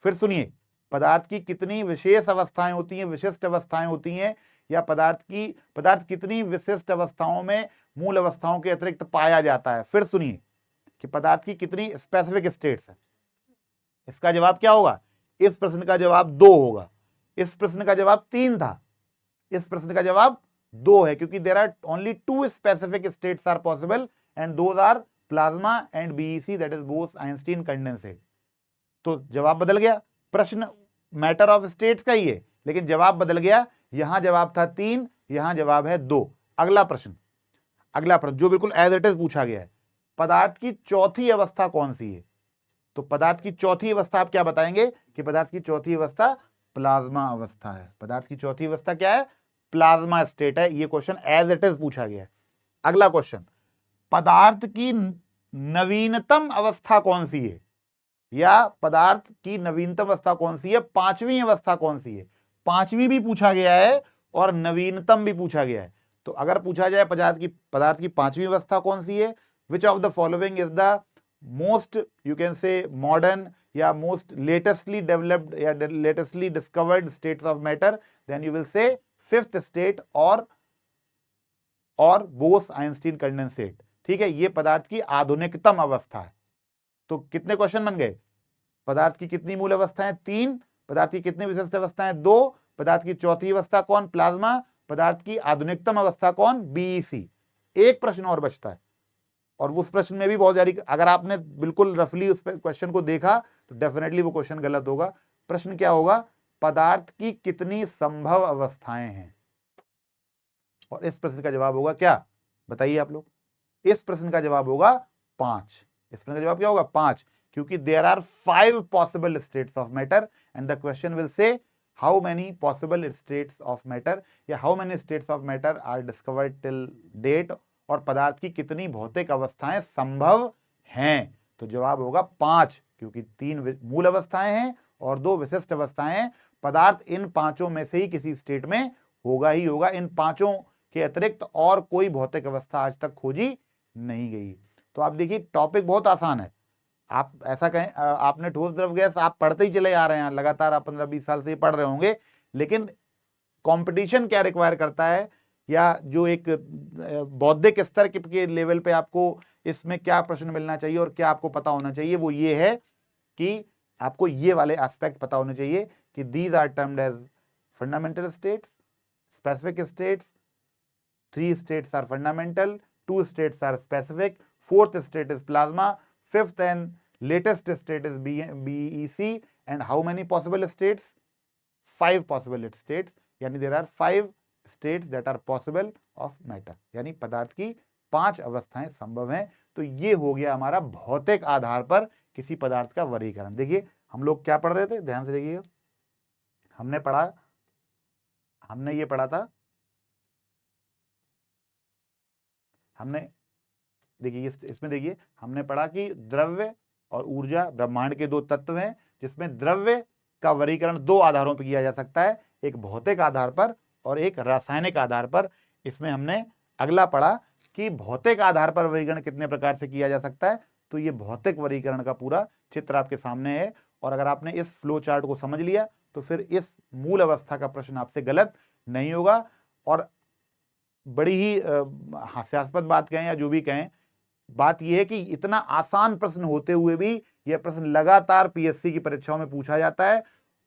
फिर सुनिए, पदार्थ की कितनी विशेष अवस्थाएं होती हैं, विशिष्ट अवस्थाएं होती हैं, या पदार्थ कितनी विशिष्ट अवस्थाओं में मूल अवस्थाओं के अतिरिक्त पाया जाता है। फिर सुनिए कि पदार्थ की कितनी स्पेसिफिक स्टेट्स है। इसका जवाब क्या होगा? इस प्रश्न का जवाब 2 होगा। इस प्रश्न का जवाब 3 था, इस प्रश्न का जवाब 2 है, क्योंकि there are only 2 specific states are possible and those are plasma and BEC, that is Bose Einstein condensate. तो जवाब बदल गया, प्रश्न मैटर ऑफ स्टेट्स का ही है, लेकिन जवाब बदल गया। यहां जवाब था 3, यहां जवाब है 2। अगला प्रश्न जो बिल्कुल एज इट इज पूछा गया है, पदार्थ की चौथी अवस्था कौन सी है? तो पदार्थ की चौथी अवस्था आप क्या बताएंगे कि पदार्थ की चौथी अवस्था प्लाज्मा अवस्था है। पदार्थ की चौथी अवस्था क्या है? प्लाज्मा स्टेट है। ये क्वेश्चन एज इट इज पूछा गया है। अगला क्वेश्चन, पदार्थ की नवीनतम अवस्था कौन सी है, या पदार्थ की नवीनतम अवस्था कौन सी है, पांचवी अवस्था कौन सी है? पांचवी भी पूछा गया है और नवीनतम भी पूछा गया है। तो अगर पूछा जाए पदार्थ की पांचवी अवस्था कौन सी है, which of the following is the most, you can say modern या मोस्ट लेटेस्टली डेवलप्ड या latestly discovered states of matter, then you will say fifth state और बोस-आइंस्टीन कंडेंसेट। ठीक है, ये पदार्थ की आधुनिकतम अवस्था है। तो कितने क्वेश्चन बन गए? पदार्थ की कितनी मूल अवस्थाएं? 3। पदार्थ की कितनी विशिष्ट अवस्थाएं? 2। पदार्थ की चौथी अवस्था कौन? प्लाज्मा। पदार्थ की आधुनिकतम अवस्था कौन? बीईसी। एक प्रश्न और बचता है, और उस प्रश्न में भी बहुत सारी, अगर आपने बिल्कुल रफली उस क्वेश्चन को देखा तो डेफिनेटली वो क्वेश्चन गलत होगा। प्रश्न क्या होगा? पदार्थ की कितनी संभव अवस्थाएं हैं, और इस प्रश्न का जवाब होगा क्या? बताइए आप लोग। इस प्रश्न का जवाब होगा 5। इस प्रश्न का जवाब क्या होगा? 5, क्योंकि there are 5 possible states of matter and the question will say how many possible states of matter, या how many states of matter are discovered till date, और पदार्थ की कितनी भौतिक अवस्थाएं संभव हैं। तो जवाब होगा 5, क्योंकि 3 मूल अवस्थाएं हैं और 2 विशिष्ट अवस्थाएं हैं। पदार्थ इन 5 में से ही किसी स्टेट में होगा ही होगा। इन 5 के अतिरिक्त और कोई भौतिक अवस्था आज तक खोजी नहीं गई। तो आप देखिए, टॉपिक बहुत आसान है। आप ऐसा कहें, आपने ठोस द्रव गैस आप पढ़ते ही चले आ रहे हैं, लगातार आप 15-20 साल से पढ़ रहे होंगे, लेकिन कंपटीशन क्या रिक्वायर करता है, या जो एक बौद्धिक स्तर के लेवल पे आपको इसमें क्या प्रश्न मिलना चाहिए और क्या आपको पता होना चाहिए, वो ये है कि आपको ये वाले एस्पेक्ट पता होने चाहिए कि these are termed as fundamental states, specific states, 3 states are fundamental, 2 states are specific, 4th state is plasma, 5th and latest state is BEC, and how many possible states? 5 possible states, यानी there are 5 states that are possible of matter, यानी पदार्थ की 5 अवस्थाएं संभव हैं। तो ये हो गया हमारा भौतिक आधार पर किसी पदार्थ का वर्गीकरण। देखिए हम लोग क्या पढ़ रहे थे, ध्यान से देखिए। हमने ये पढ़ा था, देखिए इसमें देखिए हमने पढ़ा कि द्रव्य और ऊर्जा ब्रह्मांड के 2 तत्व हैं, जिसमें द्रव्य का वर्गीकरण 2 आधारों पर किया जा सकता है, एक भौतिक आधार पर और एक रासायनिक आधार पर। इसमें हमने अगला पढ़ा कि भौतिक आधार पर वर्गीकरण कितने प्रकार से किया जा सकता है। तो ये भौतिक वर्गीकरण का पूरा चित्र आपके सामने है, और अगर आपने इस फ्लो चार्ट को समझ लिया तो फिर इस मूल अवस्था का प्रश्न आपसे गलत नहीं होगा। और बड़ी ही हास्यास्पद बात कहें या जो भी कहें, बात यह है कि इतना आसान प्रश्न होते हुए भी यह प्रश्न लगातार पीएससी की परीक्षाओं में पूछा जाता है।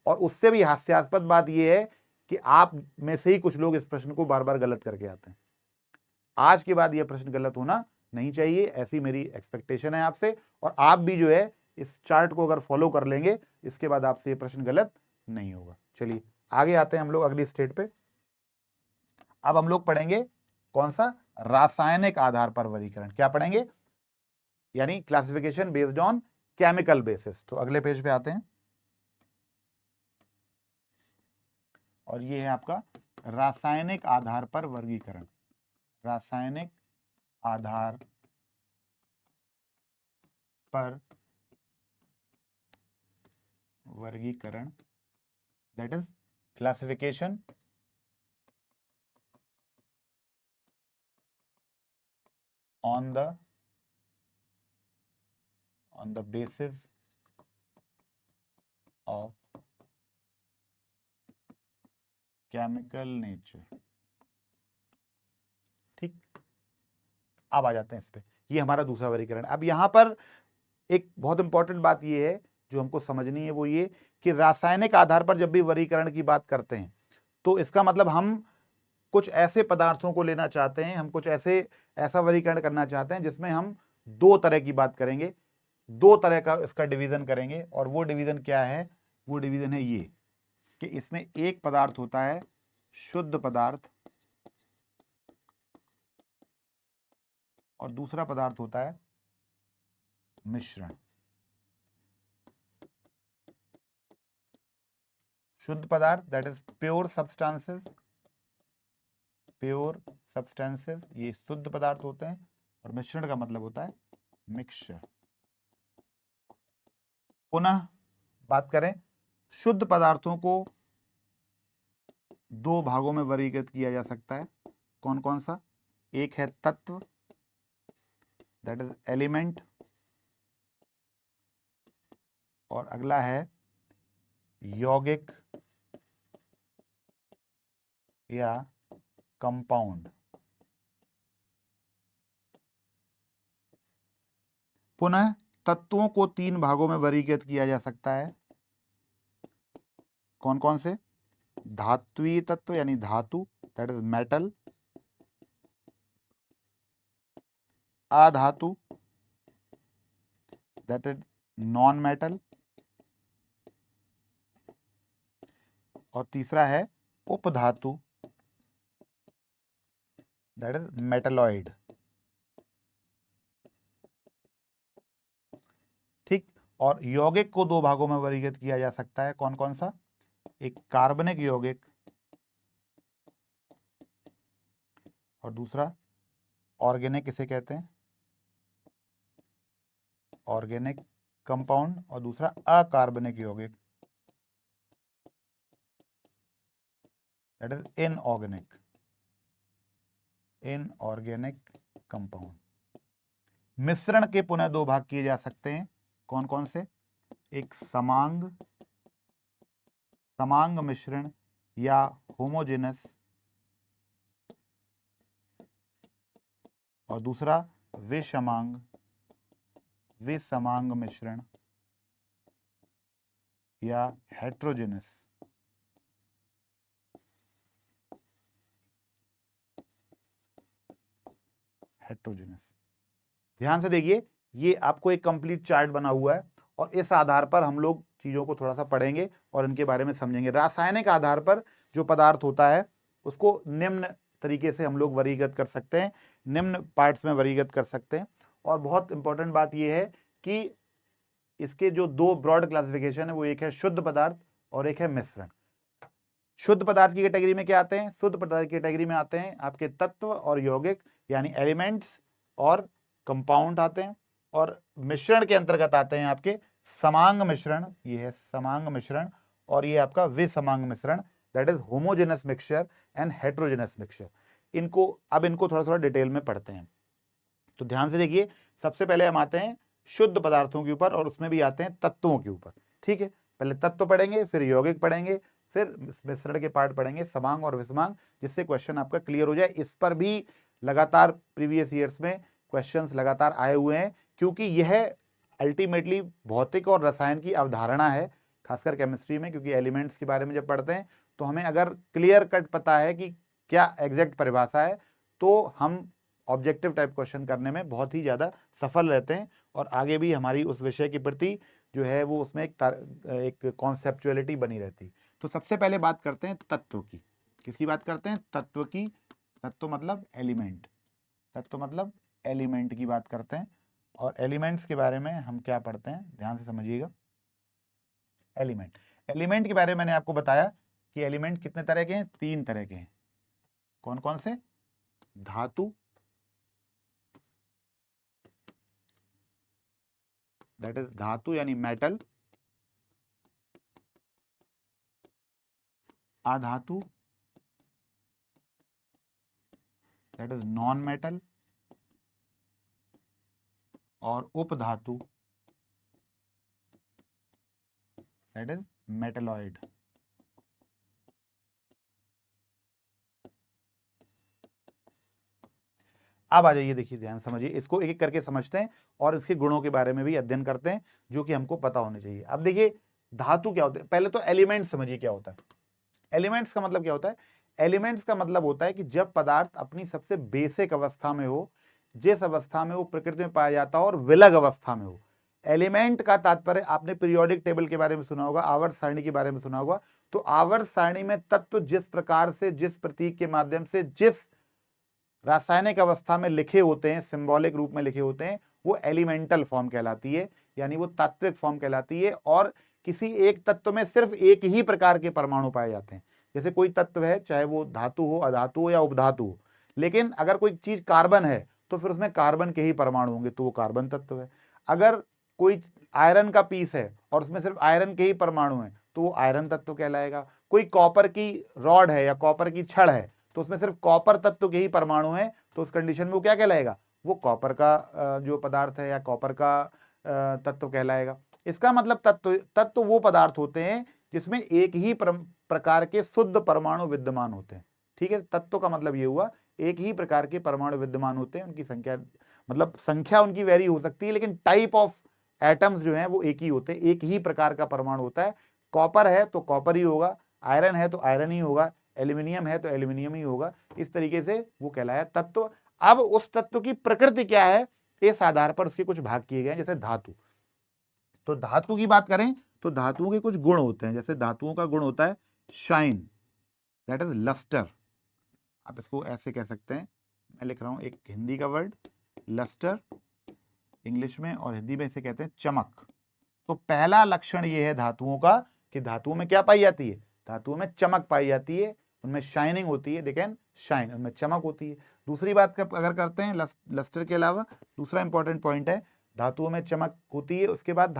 और उससे भी हास्यास्पद बात यह है कि आप में से ही कुछ लोग इस प्रश्न को बार बार गलत करके आते हैं। आज के बाद यह प्रश्न गलत होना नहीं चाहिए, ऐसी मेरी एक्सपेक्टेशन है आपसे। और आप भी जो है इस चार्ट को अगर फॉलो कर लेंगे, इसके बाद आपसे यह प्रश्न गलत नहीं होगा। चलिए आगे आते हैं हम लोग अगली स्टेट पे। अब हम लोग पढ़ेंगे कौन सा, रासायनिक आधार पर वर्गीकरण। क्या पढ़ेंगे, यानी classification based on chemical basis. तो अगले पेज पे आते हैं और ये है आपका रासायनिक आधार पर वर्गीकरण। रासायनिक आधार पर वर्गीकरण, that is classification on the basis of chemical nature। ठीक, अब आ जाते हैं इस पे। ये हमारा दूसरा वर्गीकरण। अब यहां पर एक बहुत इंपॉर्टेंट बात ये है जो हमको समझनी है, वो ये कि रासायनिक आधार पर जब भी वर्गीकरण की बात करते हैं तो इसका मतलब हम कुछ ऐसे पदार्थों को लेना चाहते हैं, हम कुछ ऐसा वर्गीकरण करना चाहते हैं जिसमें हम दो तरह की बात करेंगे, दो तरह का इसका डिवीजन करेंगे। और वो डिवीजन क्या है, वो डिवीजन है ये कि इसमें एक पदार्थ होता है शुद्ध पदार्थ और दूसरा पदार्थ होता है मिश्रण। शुद्ध पदार्थ that is pure substances, pure substances ये शुद्ध पदार्थ होते हैं, और मिश्रण का मतलब होता है मिक्सचर। पुनः बात करें, शुद्ध पदार्थों को दो भागों में वर्गीकृत किया जा सकता है। कौन कौन सा, एक है तत्व दैट इज एलिमेंट, और अगला है यौगिक या कंपाउंड। पुनः तत्वों को तीन भागों में वर्गीकृत किया जा सकता है। कौन कौन से, धात्विक तत्व यानी धातु दैट इज मेटल, अधातु दैट इज नॉन मेटल, और तीसरा है उपधातु दैट इज मेटलॉइड। ठीक, और यौगिक को दो भागों में वर्गीकृत किया जा सकता है। कौन कौन सा, एक कार्बनिक यौगिक और दूसरा ऑर्गेनिक, इसे कहते हैं ऑर्गेनिक कंपाउंड, और दूसरा अकार्बनिक यौगिक that is inorganic, inorganic compound. मिश्रण के पुनः दो भाग किए जा सकते हैं। कौन कौन से, एक समांग मिश्रण या होमोजेनस, और दूसरा विसमांग मिश्रण या हेट्रोजेनस। ध्यान से देखिए, ये आपको एक कंप्लीट चार्ट बना हुआ है और इस आधार पर हम लोग चीजों को थोड़ा सा पढ़ेंगे और इनके बारे में समझेंगे। रासायनिक आधार पर जो पदार्थ होता है उसको निम्न तरीके से हम लोग वर्गीकृत कर सकते हैं, निम्न पार्ट्स में वर्गीकृत कर सकते हैं। और बहुत इंपॉर्टेंट बात यह है कि इसके जो दो ब्रॉड क्लासिफिकेशन है, वो एक है शुद्ध पदार्थ और एक है मिश्रण। शुद्ध पदार्थ की कैटेगरी में क्या आते हैं, शुद्ध पदार्थ की कैटेगरी में आते हैं आपके तत्व और यौगिक यानी एलिमेंट्स और कंपाउंड आते हैं। और मिश्रण के अंतर्गत आते हैं आपके समांग मिश्रण, ये है समांग मिश्रण, और ये आपका विसमांग मिश्रण that is homogeneous mixture and heterogeneous mixture. इनको थोड़ा थोड़ा डिटेल में पढ़ते हैं। तो ध्यान से देखिए, सबसे पहले हम आते हैं शुद्ध पदार्थों के ऊपर और उसमें भी आते हैं तत्वों के ऊपर। ठीक है, पहले तत्व पढ़ेंगे, फिर यौगिक पढ़ेंगे, फिर मिश्रण के पार्ट पढ़ेंगे, समांग और विषमांग, जिससे क्वेश्चन आपका क्लियर हो जाए। इस पर भी लगातार प्रीवियस ईयर्स में क्वेश्चंस लगातार आए हुए हैं, क्योंकि यह अल्टीमेटली भौतिक और रसायन की अवधारणा है, खासकर केमिस्ट्री में, क्योंकि एलिमेंट्स के बारे में जब पढ़ते हैं तो हमें अगर क्लियर कट पता है कि क्या एग्जैक्ट परिभाषा है, तो हम ऑब्जेक्टिव टाइप क्वेश्चन करने में बहुत ही ज़्यादा सफल रहते हैं, और आगे भी हमारी उस विषय के प्रति जो है वो उसमें एक कॉन्सेप्चुअलिटी बनी रहती। तो सबसे पहले बात करते हैं तत्व की। किसकी बात करते हैं? तत्व की। तत्व मतलब एलिमेंट, तत्व मतलब एलिमेंट की बात करते हैं। और एलिमेंट्स के बारे में हम क्या पढ़ते हैं, ध्यान से समझिएगा। एलिमेंट, एलिमेंट के बारे में मैंने आपको बताया कि एलिमेंट कितने तरह के हैं? 3 तरह के हैं। कौन कौन से? धातु, दैट इज धातु यानी मेटल, अधातु दैट इज नॉन मेटल, और उपधातु दैट इज मेटलॉइड। अब आ जाइए, देखिए ध्यान समझिए, इसको एक एक करके समझते हैं और इसके गुणों के बारे में भी अध्ययन करते हैं, जो कि हमको पता होने चाहिए। अब देखिए धातु क्या होता है, पहले तो एलिमेंट समझिए क्या होता है। एलिमेंट्स का मतलब क्या होता है? एलिमेंट्स का मतलब होता है कि जब पदार्थ अपनी सबसे बेसिक अवस्था में हो, जिस अवस्था में वो प्रकृति में पाया जाता हो और विलग अवस्था में हो। एलिमेंट का तात्पर्य, आपने पीरियोडिक टेबल के बारे में सुना होगा, आवर्त सारणी के बारे में सुना होगा। तो आवर्त सारणी में तत्व जिस प्रकार से, जिस प्रतीक के माध्यम से, जिस रासायनिक अवस्था में लिखे होते हैं, सिंबॉलिक रूप में लिखे होते हैं, वो एलिमेंटल फॉर्म कहलाती है, यानी वो तात्विक फॉर्म कहलाती है। और किसी एक तत्व में सिर्फ एक ही प्रकार के परमाणु पाए जाते हैं। जैसे कोई तत्व है, चाहे वो धातु हो, अधातु हो या उपधातु हो, लेकिन अगर कोई चीज कार्बन है तो फिर उसमें कार्बन के ही परमाणु होंगे, तो वो कार्बन तत्व है। अगर कोई आयरन का पीस है और उसमें सिर्फ आयरन के ही परमाणु हैं, तो वो आयरन तत्व कहलाएगा। कोई कॉपर की रॉड है या कॉपर की छड़ है, तो उसमें सिर्फ कॉपर तत्व के ही परमाणु हैं, तो उस कंडीशन में वो क्या कहलाएगा? वो कॉपर का जो पदार्थ है या कॉपर का तत्व कहलाएगा। इसका मतलब तत्व वो पदार्थ होते हैं जिसमें एक ही प्रकार के शुद्ध परमाणु विद्यमान होते हैं। ठीक है, तत्व का मतलब ये हुआ एक ही प्रकार के परमाणु विद्यमान होते हैं। उनकी संख्या, मतलब संख्या उनकी वेरी हो सकती है, लेकिन टाइप ऑफ एटम्स जो हैं वो एक ही होते हैं, एक ही प्रकार का परमाणु होता है। कॉपर है तो कॉपर ही होगा, आयरन है तो आयरन ही होगा, एल्यूमिनियम है तो एल्यूमिनियम ही होगा। इस तरीके से वो कहलाया तत्व। अब उस तत्व की प्रकृति क्या है, इस आधार पर उसके कुछ भाग किए गए, जैसे धातु। तो धातु की बात करें तो धातुओं के कुछ गुण होते हैं। जैसे धातुओं का गुण होता है शाइन, दैट इज लस्टर। आप इसको ऐसे कह सकते हैं, मैं लिख रहा हूं एक हिंदी का वर्ड लस्टर इंग्लिश में, और हिंदी में इसे कहते हैं चमक। तो पहला लक्षण ये है धातुओं का कि धातुओं में क्या पाई जाती है? धातुओं में चमक पाई जाती है, उनमें शाइनिंग होती है, देखें शाइन, उनमें चमक होती है। दूसरी बात अगर करते हैं लस्टर के अलावा, दूसरा इंपॉर्टेंट पॉइंट है, धातुओं में चमक होती है। उसके बाद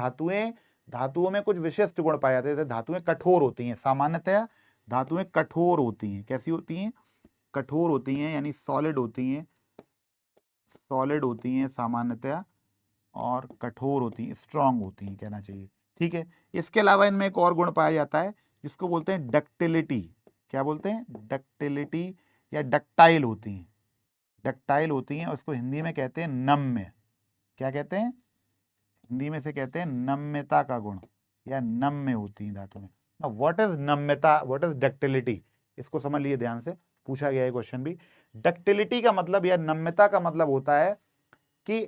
धातुओं में कुछ विशिष्ट गुण पाए जाते हैं। जैसे धातुएं कठोर होती हैं, सामान्यतया धातुएं कठोर होती हैं। कैसी होती हैं? कठोर होती हैं, यानी सॉलिड होती हैं, सॉलिड होती हैं सामान्यतया, और कठोर होती हैं, स्ट्रांग होती हैं कहना चाहिए। ठीक है, इसके अलावा इनमें एक और गुण पाया जाता है जिसको बोलते हैं डक्टिलिटी। क्या बोलते हैं? डक्टिलिटी, या डक्टाइल होती हैं, डक्टाइल होती हैं। उसको हिंदी में कहते हैं नम्य। क्या कहते हैं? हिंदी में से कहते हैं नम्यता का गुण, या नम्य होती हैं धातु में। व्हाट इज नम्यता, व्हाट इज डक्टिलिटी, इसको समझ लिए ध्यान से, पूछा गया है क्वेश्चन भी। डक्टिलिटी का मतलब या नम्यता का मतलब होता है कि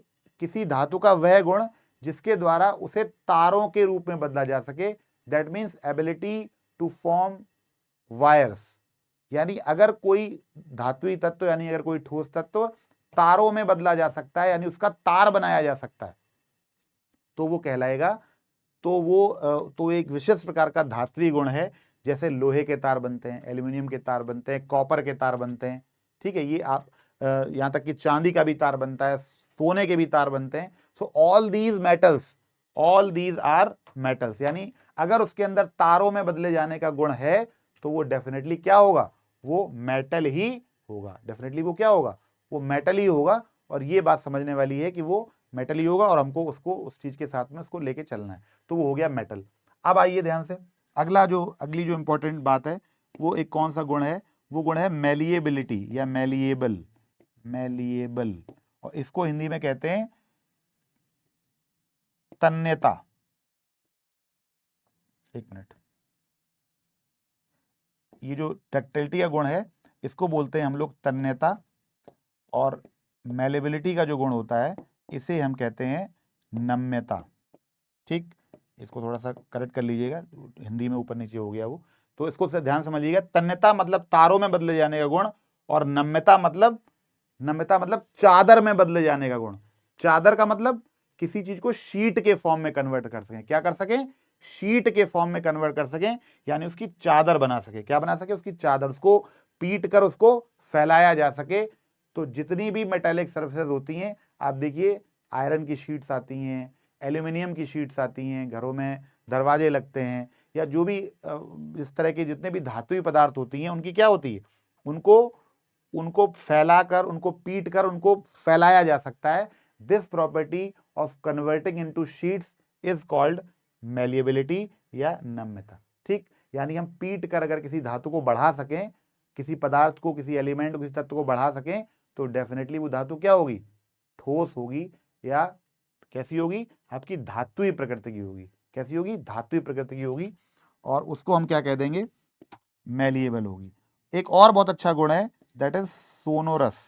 किसी धातु का वह गुण जिसके द्वारा उसे तारों के रूप में बदला जा सके। That means ability to form wires. यानी अगर कोई धात्विक तत्व, यानी अगर कोई ठोस तत्व तारों में बदला जा सकता है, यानी उसका तार बनाया जा सकता है, तो वो कहलाएगा। तो एक विशेष प्रकार का धात्विक गुण है। जैसे लोहे के तार बनते हैं, एल्यूमिनियम के तार बनते हैं, कॉपर के तार बनते हैं। ठीक है, ये आप यहां तक कि चांदी का भी तार बनता है, सोने के भी तार बनते हैं। So all these are metals. यानी अगर उसके अंदर तारों में बदले जाने का गुण है तो वो डेफिनेटली क्या होगा? वो मेटल ही होगा। डेफिनेटली वो क्या होगा? वो मेटल ही होगा। और ये बात समझने वाली है कि वो मेटल ही होगा, और हमको उसको उस चीज के साथ में उसको लेके चलना है। तो वो हो गया मेटल। अब आइए ध्यान से, अगली जो इंपॉर्टेंट बात है वो एक कौन सा गुण है, वो गुण है मेलिएबिलिटी या मेलिएबल, मेलिएबल, और इसको हिंदी में कहते हैं तन्यता। एक मिनट, ये जो डक्टिलिटी का गुण है इसको बोलते हैं हम लोग तन्यता, और मेलेबिलिटी का जो गुण होता है इसे हम कहते हैं नम्यता। ठीक, इसको थोड़ा सा करेक्ट कर लीजिएगा, हिंदी में ऊपर नीचे हो गया वो, तो इसको से ध्यान समझिएगा। तन्यता मतलब तारों में बदले जाने का गुण, और नम्यता मतलब चादर में बदले जाने का गुण। चादर का मतलब किसी चीज को शीट के फॉर्म में कन्वर्ट कर सकें, क्या कर सकें, शीट के फॉर्म में कन्वर्ट कर सकें, यानी उसकी चादर बना सके, क्या बना सके, उसकी चादर, उसको पीट कर उसको फैलाया जा सके। तो जितनी भी मेटेलिक सर्फेसेस होती हैं, आप देखिए आयरन की शीट्स आती हैं, एल्यूमिनियम की शीट्स आती हैं, घरों में दरवाजे लगते हैं, या जो भी इस तरह के जितने भी धातुई पदार्थ होती हैं उनकी क्या होती है, उनको फैलाकर, उनको पीट कर उनको फैलाया जा सकता है। This property of converting into sheets is called malleability या नम्यता। ठीक, यानी हम पीट कर अगर किसी धातु को बढ़ा सकें, किसी पदार्थ को, किसी एलिमेंट को, किसी तत्व को बढ़ा सकें, तो डेफिनेटली वो धातु क्या होगी, ठोस होगी, या कैसी होगी, आपकी धातुई प्रकृति की होगी। कैसी होगी, धातुई प्रकृति की होगी, और उसको हम क्या कह देंगे, मेलिएबल होगी। एक और बहुत अच्छा गुण है, दैट इज सोनोरस,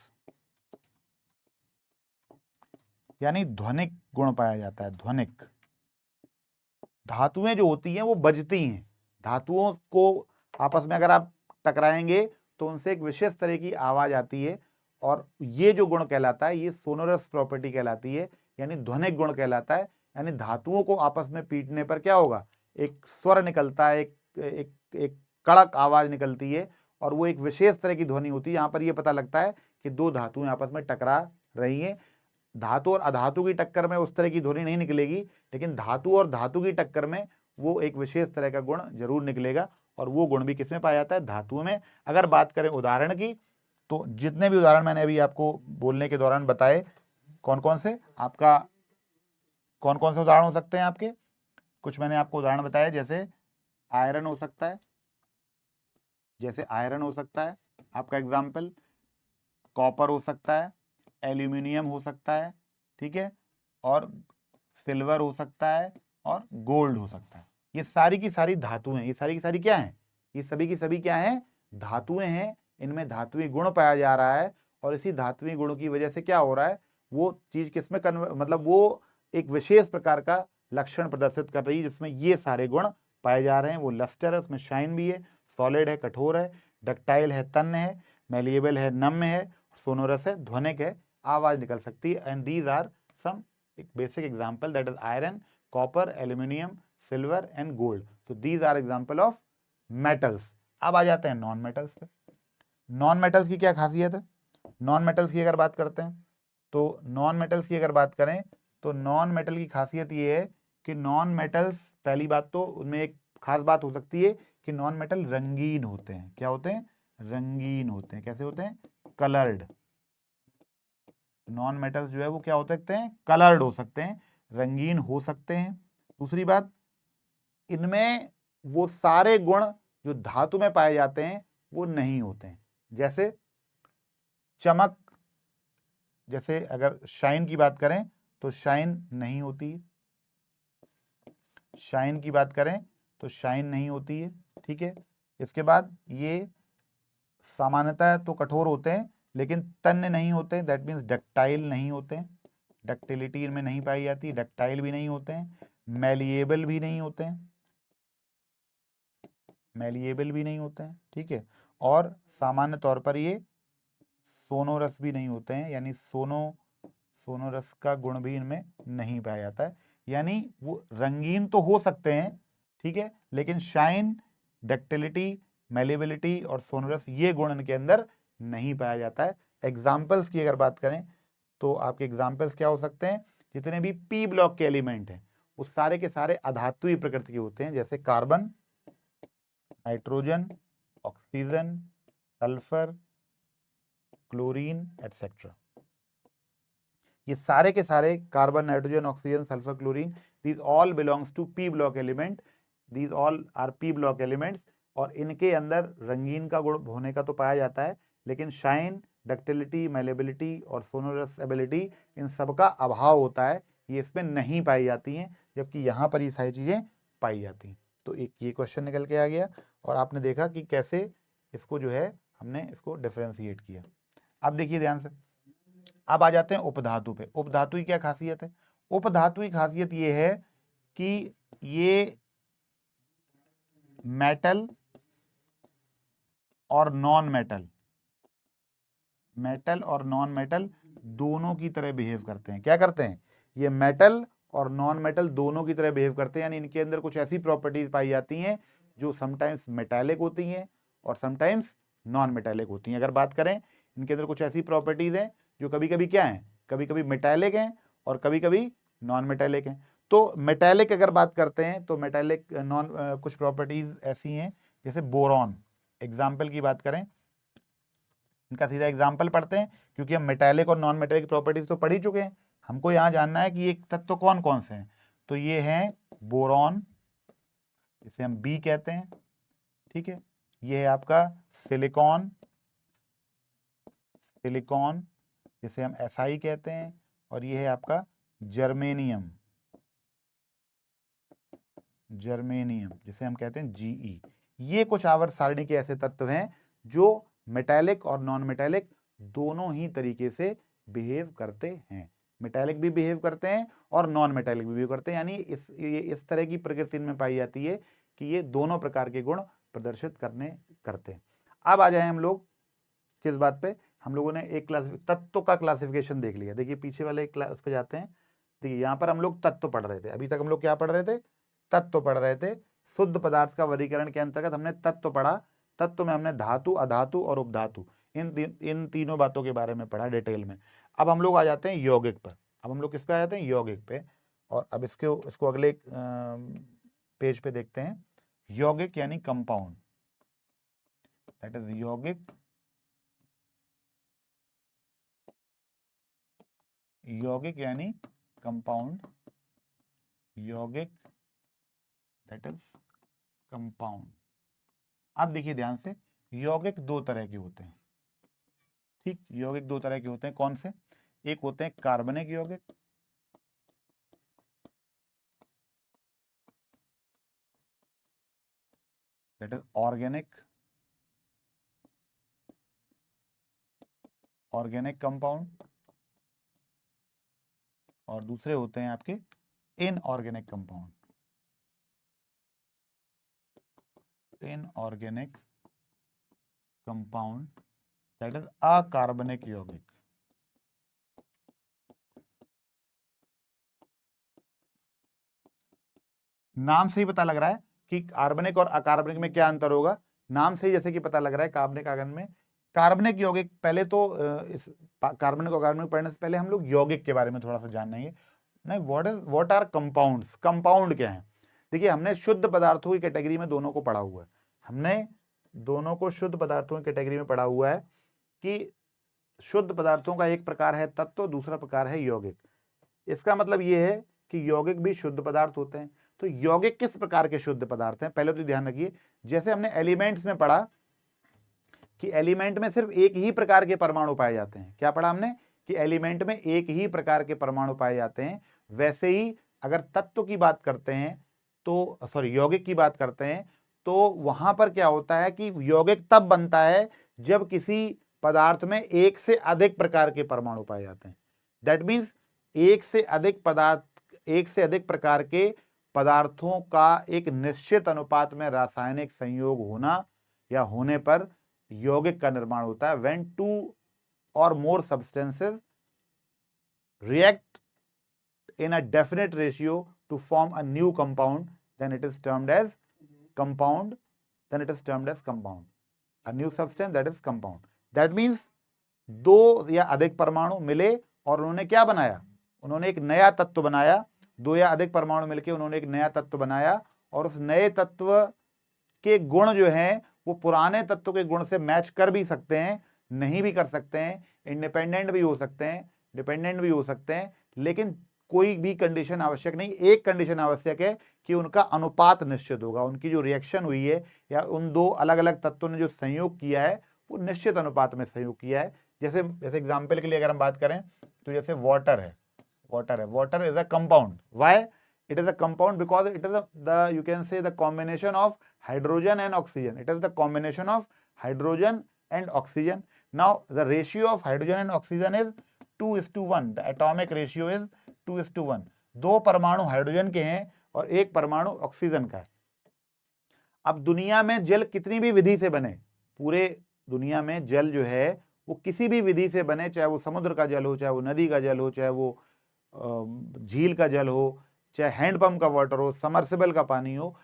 यानी ध्वनिक गुण पाया जाता है। ध्वनिक, धातुएं जो होती हैं वो बजती हैं, धातुओं को आपस में अगर आप टकराएंगे तो उनसे एक विशेष तरह की आवाज आती है, और ये जो गुण कहलाता है ये सोनोरस प्रॉपर्टी कहलाती है, यानी ध्वनिक गुण कहलाता है। यानी धातुओं को आपस में पीटने पर क्या होगा, एक स्वर निकलता है, एक कड़क आवाज निकलती है, और वो एक विशेष तरह की ध्वनि होती है। यहाँ पर ये पता लगता है कि दो धातुएं आपस में टकरा रही हैं। धातु और अधातु की टक्कर में उस तरह की ध्वनि नहीं निकलेगी, लेकिन धातु और धातु की टक्कर में वो एक विशेष तरह का गुण जरूर निकलेगा, और वो गुण भी किसमें पाया जाता है, धातुओं में। अगर बात करें उदाहरण की, तो जितने भी उदाहरण मैंने अभी आपको बोलने के दौरान बताए, कौन कौन से उदाहरण हो सकते हैं आपके, कुछ मैंने आपको उदाहरण बताया, जैसे आयरन हो सकता है, आपका एग्जाम्पल, कॉपर हो सकता है, एल्यूमिनियम हो सकता है, ठीक है, और सिल्वर हो सकता है, और गोल्ड हो सकता है। ये सारी की सारी धातुएं, ये सारी की सारी क्या हैं, ये सभी की सभी क्या हैं, धातुएं हैं। इनमें धातुई गुण पाया जा रहा है, और इसी धातुई गुणों की वजह से क्या हो रहा है, वो चीज किसमें मतलब वो एक विशेष प्रकार का लक्षण प्रदर्शित कर रही है, जिसमें ये सारे गुण पाए जा रहे हैं। वो लस्टर है, उसमें शाइन भी है, सॉलिड है, कठोर है, डक्टाइल है, तन्य है, मेलिएबल है, नम्य है, सोनोरस है, ध्वनिक है, आवाज निकल सकती है। And these are some basic example, that is iron, copper, aluminium, silver and gold. तो these are example of metals. अब आ जाते हैं नॉन मेटल्स पे। नॉन मेटल्स की क्या खासियत है, नॉन मेटल्स की अगर बात करते हैं, तो नॉन मेटल्स की अगर बात करें, तो नॉन मेटल की खासियत ये है कि नॉन मेटल्स, पहली बात तो उनमें एक खास बात हो सकती है कि नॉन मेटल रंगीन होते हैं। क्या होते हैं, रंगीन होते हैं। कैसे होते हैं, कलर्ड। नॉन मेटल्स जो है वो क्या हो सकते हैं, कलर्ड हो सकते हैं, रंगीन हो सकते हैं। दूसरी बात, इनमें वो सारे गुण जो धातु में पाए जाते हैं वो नहीं होते हैं। जैसे चमक, जैसे अगर शाइन की बात करें तो शाइन नहीं होती है, शाइन की बात करें तो शाइन नहीं होती है, ठीक है। इसके बाद ये सामान्यतः तो कठोर होते हैं, लेकिन तन्य नहीं होते, दैट मीन्स डक्टाइल नहीं होते हैं, डक्टिलिटी इनमें नहीं पाई जाती, डक्टाइल भी नहीं होते हैं, मेलिएबल भी नहीं होते हैं, मेलिएबल भी नहीं होते हैं, ठीक है। और सामान्य तौर पर ये सोनोरस भी नहीं होते हैं, यानी सोनोरस का गुण भी इनमें नहीं पाया जाता है। यानी वो रंगीन तो हो सकते हैं, ठीक है, लेकिन शाइन, डक्टिलिटी, मेलेबिलिटी और सोनोरस ये गुण इनके अंदर नहीं पाया जाता है। एग्जाम्पल्स की अगर बात करें तो आपके एग्जाम्पल्स क्या हो सकते हैं, जितने भी पी ब्लॉक के एलिमेंट हैं वो सारे के सारे अधातुई प्रकृति के होते हैं, जैसे carbon, nitrogen, oxygen, sulphur, chlorine etcetera. ये सारे के सारे carbon, nitrogen, oxygen, sulphur, chlorine, these all belongs to p block element. These all are p block elements, और इनके अंदर रंगीन का गुण होने का तो पाया जाता है, लेकिन शाइन, डक्टिलिटी, मेलेबिलिटी और सोनोरस एबिलिटी इन सब का अभाव होता है, ये इसमें नहीं पाई जाती हैं, जबकि यहाँ पर ये सारी चीज़ें पाई जाती हैं। तो एक ये क्वेश्चन निकल के आ गया, और आपने देखा कि कैसे इसको जो है हमने इसको डिफरेंशिएट किया। अब देखिए ध्यान से, अब आ जाते हैं उपधातु पे। उपधातु की क्या खासियत है? उपधातु की खासियत ये है कि ये मेटल और नॉन मेटल, मेटल और नॉन मेटल दोनों की तरह बिहेव करते हैं। क्या करते हैं? ये मेटल और नॉन मेटल दोनों की तरह बिहेव करते हैं, यानी इनके अंदर कुछ ऐसी प्रॉपर्टीज पाई जाती हैं जो समटाइम्स मेटालिक होती हैं और समटाइम्स नॉन मेटालिक होती हैं। अगर बात करें, इनके अंदर कुछ ऐसी प्रॉपर्टीज हैं जो कभी कभी क्या हैं, कभी कभी मेटालिक हैं और कभी कभी नॉन मेटालिक हैं। तो मेटालिक अगर बात करते हैं तो मेटालिक नॉन कुछ प्रॉपर्टीज ऐसी हैं, जैसे बोरॉन, एग्जाम्पल की बात करें, इनका सीधा एग्जाम्पल पढ़ते हैं, क्योंकि हम मेटालिक और नॉन मेटालिक प्रॉपर्टीज तो पढ़ ही चुके हैं। हमको यहाँ जानना है कि ये तत्व कौन कौन से हैं। तो ये हैं बोरॉन, इसे हम बी कहते हैं, ठीक है। ये है आपका सिलिकॉन, सिलिकॉन जिसे हम एसआई कहते हैं, और ये है आपका जर्मेनियम, जर्मेनियम जिसे हम कहते हैं जीई। ये कुछ आवर्त सारणी के ऐसे तत्व हैं जो मेटालिक और नॉन मेटालिक दोनों ही तरीके से बिहेव करते हैं। मेटालिक भी बिहेव करते हैं और नॉन मेटालिक भी बिहेव करते हैं, यानी इस तरह की प्रकृति में पाई जाती है कि ये दोनों प्रकार के गुण प्रदर्शित करते हैं। अब आ जाए हम लोग किस बात पे, हम लोगों ने एक तत्व का क्लासिफिकेशन देख लिया। देखिए पीछे वाले उस पे जाते हैं। देखिए यहाँ पर हम लोग तत्व पढ़ रहे थे, अभी तक हम लोग क्या पढ़ रहे थे? तत्व पढ़ रहे थे। शुद्ध पदार्थ का वर्गीकरण के अंतर्गत हमने तत्व पढ़ा। तत्व में हमने धातु, अधातु और उपधातु, इन तीनों बातों के बारे में पढ़ा डिटेल में। अब हम लोग आ जाते हैं यौगिक पर। अब हम लोग किस पे आ जाते हैं? यौगिक पे। और अब इसको अगले पेज पे देखते हैं। यौगिक यानी कंपाउंड, दैट इज यौगिक, यौगिक यानी कंपाउंड, यौगिक दैट इज कंपाउंड। अब देखिए ध्यान से, यौगिक दो तरह के होते हैं, ठीक। यौगिक दो तरह के होते हैं, कौन से? एक होते हैं कार्बनिक यौगिक, दैट इज ऑर्गेनिक कंपाउंड, और दूसरे होते हैं आपके inorganic compound, inorganic compound that is अकार्बनिक यौगिक। नाम से ही पता लग रहा है कि कार्बनिक और अकार्बनिक में क्या अंतर होगा। नाम से ही जैसे कि पता लग रहा है, कार्बनिक आर्गन में कार्बनिक यौगिक, पहले तो इस कार्बनिक और कार्बनिक पढ़ने से पहले हम लोग यौगिक के बारे में थोड़ा सा जानेंगे। नहीं, व्हाट आर कंपाउंड्स, कंपाउंड क्या है? देखिए हमने शुद्ध पदार्थों की कैटेगरी में दोनों को पढ़ा हुआ है, हमने दोनों को शुद्ध पदार्थों की कैटेगरी में पढ़ा हुआ है कि शुद्ध पदार्थों का एक प्रकार है तत्व, दूसरा प्रकार है यौगिक। इसका मतलब यह है कि यौगिक भी शुद्ध पदार्थ होते हैं। तो यौगिक किस प्रकार के शुद्ध पदार्थ हैं, पहले तो ध्यान रखिए। जैसे हमने एलिमेंट्स में पढ़ा कि एलिमेंट में सिर्फ एक ही प्रकार के परमाणु पाए जाते हैं। क्या पढ़ा हमने? कि एलिमेंट में एक ही प्रकार के परमाणु पाए जाते हैं। वैसे ही अगर तत्व की बात करते हैं तो, सॉरी, यौगिक की बात करते हैं, तो वहां पर क्या होता है कि यौगिक तब बनता है जब किसी पदार्थ में एक से अधिक प्रकार के परमाणु पाए जाते हैं। दैट मीन्स एक से अधिक प्रकार के पदार्थों का एक निश्चित अनुपात में रासायनिक संयोग होना या होने पर यौगिक का निर्माण होता है। व्हेन टू और मोर substances react in a definite ratio two form a new compound, then it is termed as compound, then it is termed as compound, a new substance that is compound. That means दो या अधिक परमाणु मिले और उन्होंने क्या बनाया? उन्होंने एक नया तत्व बनाया। दो या अधिक परमाणु मिलकर उन्होंने एक नया तत्व बनाया, और उस नए तत्व के गुण जो हैं वो पुराने तत्व के गुण से मैच कर भी सकते हैं, नहीं भी कर सकते हैं, इंडिपेंडेंट भी हो सकते हैं, डिपेंडेंट भी हो सकते हैं, लेकिन कोई भी कंडीशन आवश्यक नहीं, एक कंडीशन आवश्यक है कि उनका अनुपात निश्चित होगा, उनकी जो रिएक्शन हुई है या उन दो अलग अलग तत्वों ने जो संयोग किया है वो निश्चित अनुपात में संयोग किया है। जैसे जैसे एग्जाम्पल के लिए अगर हम बात करें तो जैसे water is a compound. Why it is a compound? Because it is the you can say the combination of hydrogen and oxygen. It is the combination of hydrogen and oxygen. Now the ratio of hydrogen and oxygen is 2:1. The atomic ratio is 2:1. दो परमाणु hydrogen के हैं और एक परमाणु oxygen का है। अब दुनिया में जल कितनी भी विधि से बने, पूरे दुनिया में जल जो है वो किसी भी विधि से बने, चाहे वो समुद्र का जल हो, चाहे वो नदी का जल हो, चाहे वो झील का जल हो, चाहे हैंडपंप का वाटर हो, समरसेबल का पानी हो,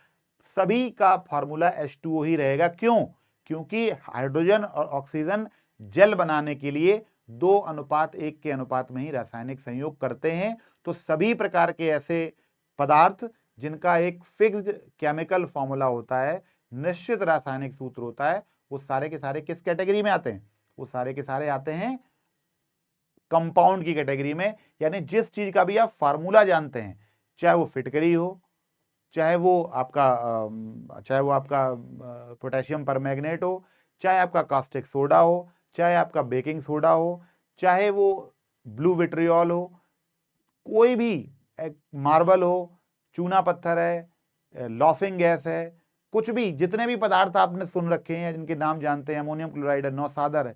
सभी का फॉर्मूला H2O ही रहेगा। क्यों? क्योंकि हाइड्रोजन और ऑक्सीजन जल बनाने के लिए 2:1 के अनुपात में ही रासायनिक संयोग करते हैं। तो सभी प्रकार के ऐसे पदार्थ जिनका एक फिक्स्ड केमिकल फॉर्मूला होता है, निश्चित रासायनिक सूत्र होता है, वो सारे के सारे किस कैटेगरी में आते हैं? वो सारे के सारे आते हैं कंपाउंड की कैटेगरी में। यानी जिस चीज का भी आप फार्मूला जानते हैं, चाहे वो फिटकरी हो, चाहे वो आपका पोटेशियम परमैंगनेट हो, चाहे आपका कास्टिक सोडा हो, चाहे आपका बेकिंग सोडा हो, चाहे वो ब्लू विट्रियोल हो, कोई भी मार्बल हो, चूना पत्थर है, लॉफिंग गैस है, कुछ भी, जितने भी पदार्थ आपने सुन रखे हैं जिनके नाम जानते हैं, अमोनियम क्लोराइड है, नौसादर है,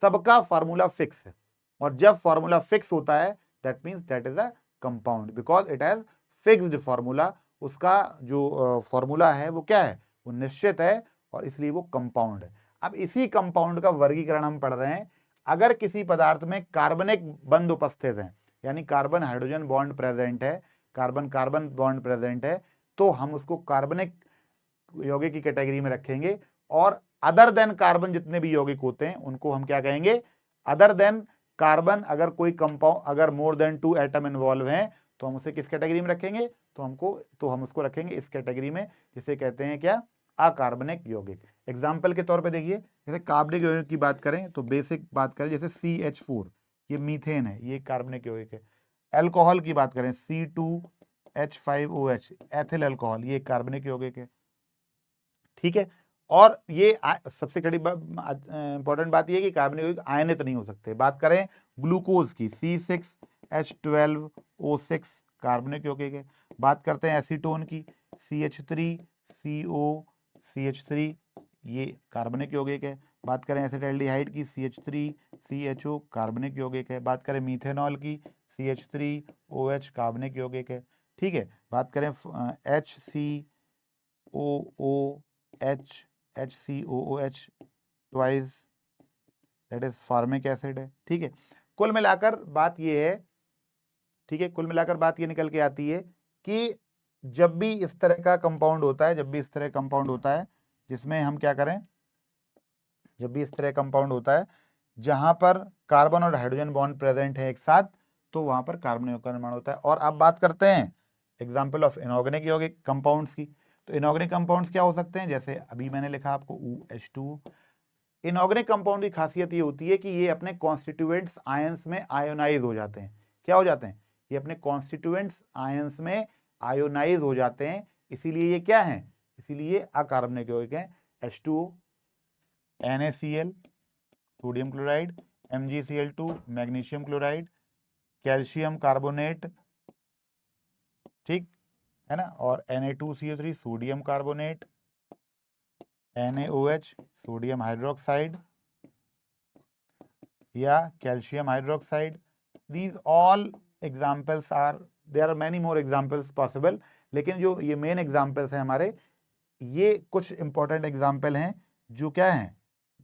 सबका फॉर्मूला फिक्स है। और जब फॉर्मूला फिक्स होता है that means that is a compound, because it has fixed formula. उसका जो फॉर्मूला है वो क्या है? वो निश्चित है और इसलिए वो कंपाउंड है। अब इसी कंपाउंड का वर्गीकरण हम पढ़ रहे हैं। अगर किसी पदार्थ में कार्बनिक बंध उपस्थित है, यानी कार्बन हाइड्रोजन बॉन्ड प्रेजेंट है, कार्बन कार्बन बॉन्ड प्रेजेंट है, तो हम उसको कार्बनिक यौगिक की कैटेगरी में रखेंगे। और अदर देन कार्बन जितने भी यौगिक होते हैं उनको हम क्या कहेंगे? Other than carbon. अगर कोई कंपाउंड, अगर मोर देन 2 एटम इन्वॉल्व हैं तो हम उसे किस कैटेगरी में रखेंगे? तो हम उसको रखेंगे इस कैटेगरी में, जिसे कहते हैं क्या? अकार्बनिक यौगिक। एग्जाम्पल के तौर पे देखिए, जैसे कार्बनिक यौगिक की बात करें तो बेसिक बात करें, जैसे CH4 ये मीथेन है, ये कार्बनिक यौगिक है। अल्कोहल की बात करें, C2H5OH एथिल अल्कोहल, ये कार्बनिक यौगिक है। ठीक है। और ये सबसे बड़ी इंपॉर्टेंट बात ये कि कार्बनिक यौगिक आयनित नहीं हो सकते। बात करें ग्लूकोज की, C6H12O6 कार्बनिक यौगिक है। बात करते हैं एसीटोन की, CH3COCH3 ये कार्बनिक यौगिक है। बात करें एसिटाल्डिहाइड की, CH3CHO कार्बनिक यौगिक है। बात करें मीथेनॉल की, CH3OH कार्बनिक यौगिक है। ठीक है। बात करें HCOOH twice, that is formic acid है। ठीक है। कुल मिलाकर बात ये है, ठीक है, कुल मिलाकर बात ये निकल के आती है कि जब भी इस तरह का कंपाउंड होता है, जिसमें हम क्या करें, जब भी इस तरह कंपाउंड होता है जहां पर कार्बन और हाइड्रोजन बॉन्ड प्रेजेंट है एक साथ, तो वहां पर कार्बन यौगिक का निर्माण होता है। और अब बात करते हैं एग्जाम्पल ऑफ इनऑर्गेनिक यौगिक कंपाउंड्स की। तो इनऑर्गेनिक कंपाउंड्स क्या हो सकते हैं? जैसे अभी मैंने लिखा आपको OH2। इनऑर्गेनिक कंपाउंड की खासियत ये होती है कि ये अपने कॉन्स्टिट्यूएंट्स आयंस में आयोनाइज हो जाते हैं। क्या हो जाते हैं? ये अपने कॉन्स्टिट्यूएंट्स आयंस में आयोनाइज हो जाते हैं, इसीलिए ये क्या है? इसीलिए अकार्बनिक यौगिक हैं। H2O, NaCl sodium chloride, MgCl2 magnesium chloride, calcium carbonate, ठीक है ना, और Na2CO3 sodium carbonate, NaOH sodium hydroxide या calcium hydroxide. These all examples are, there are many more examples possible, लेकिन जो ये मेन एग्जाम्पल्स हैं हमारे, ये कुछ इंपॉर्टेंट एग्जाम्पल हैं जो क्या हैं,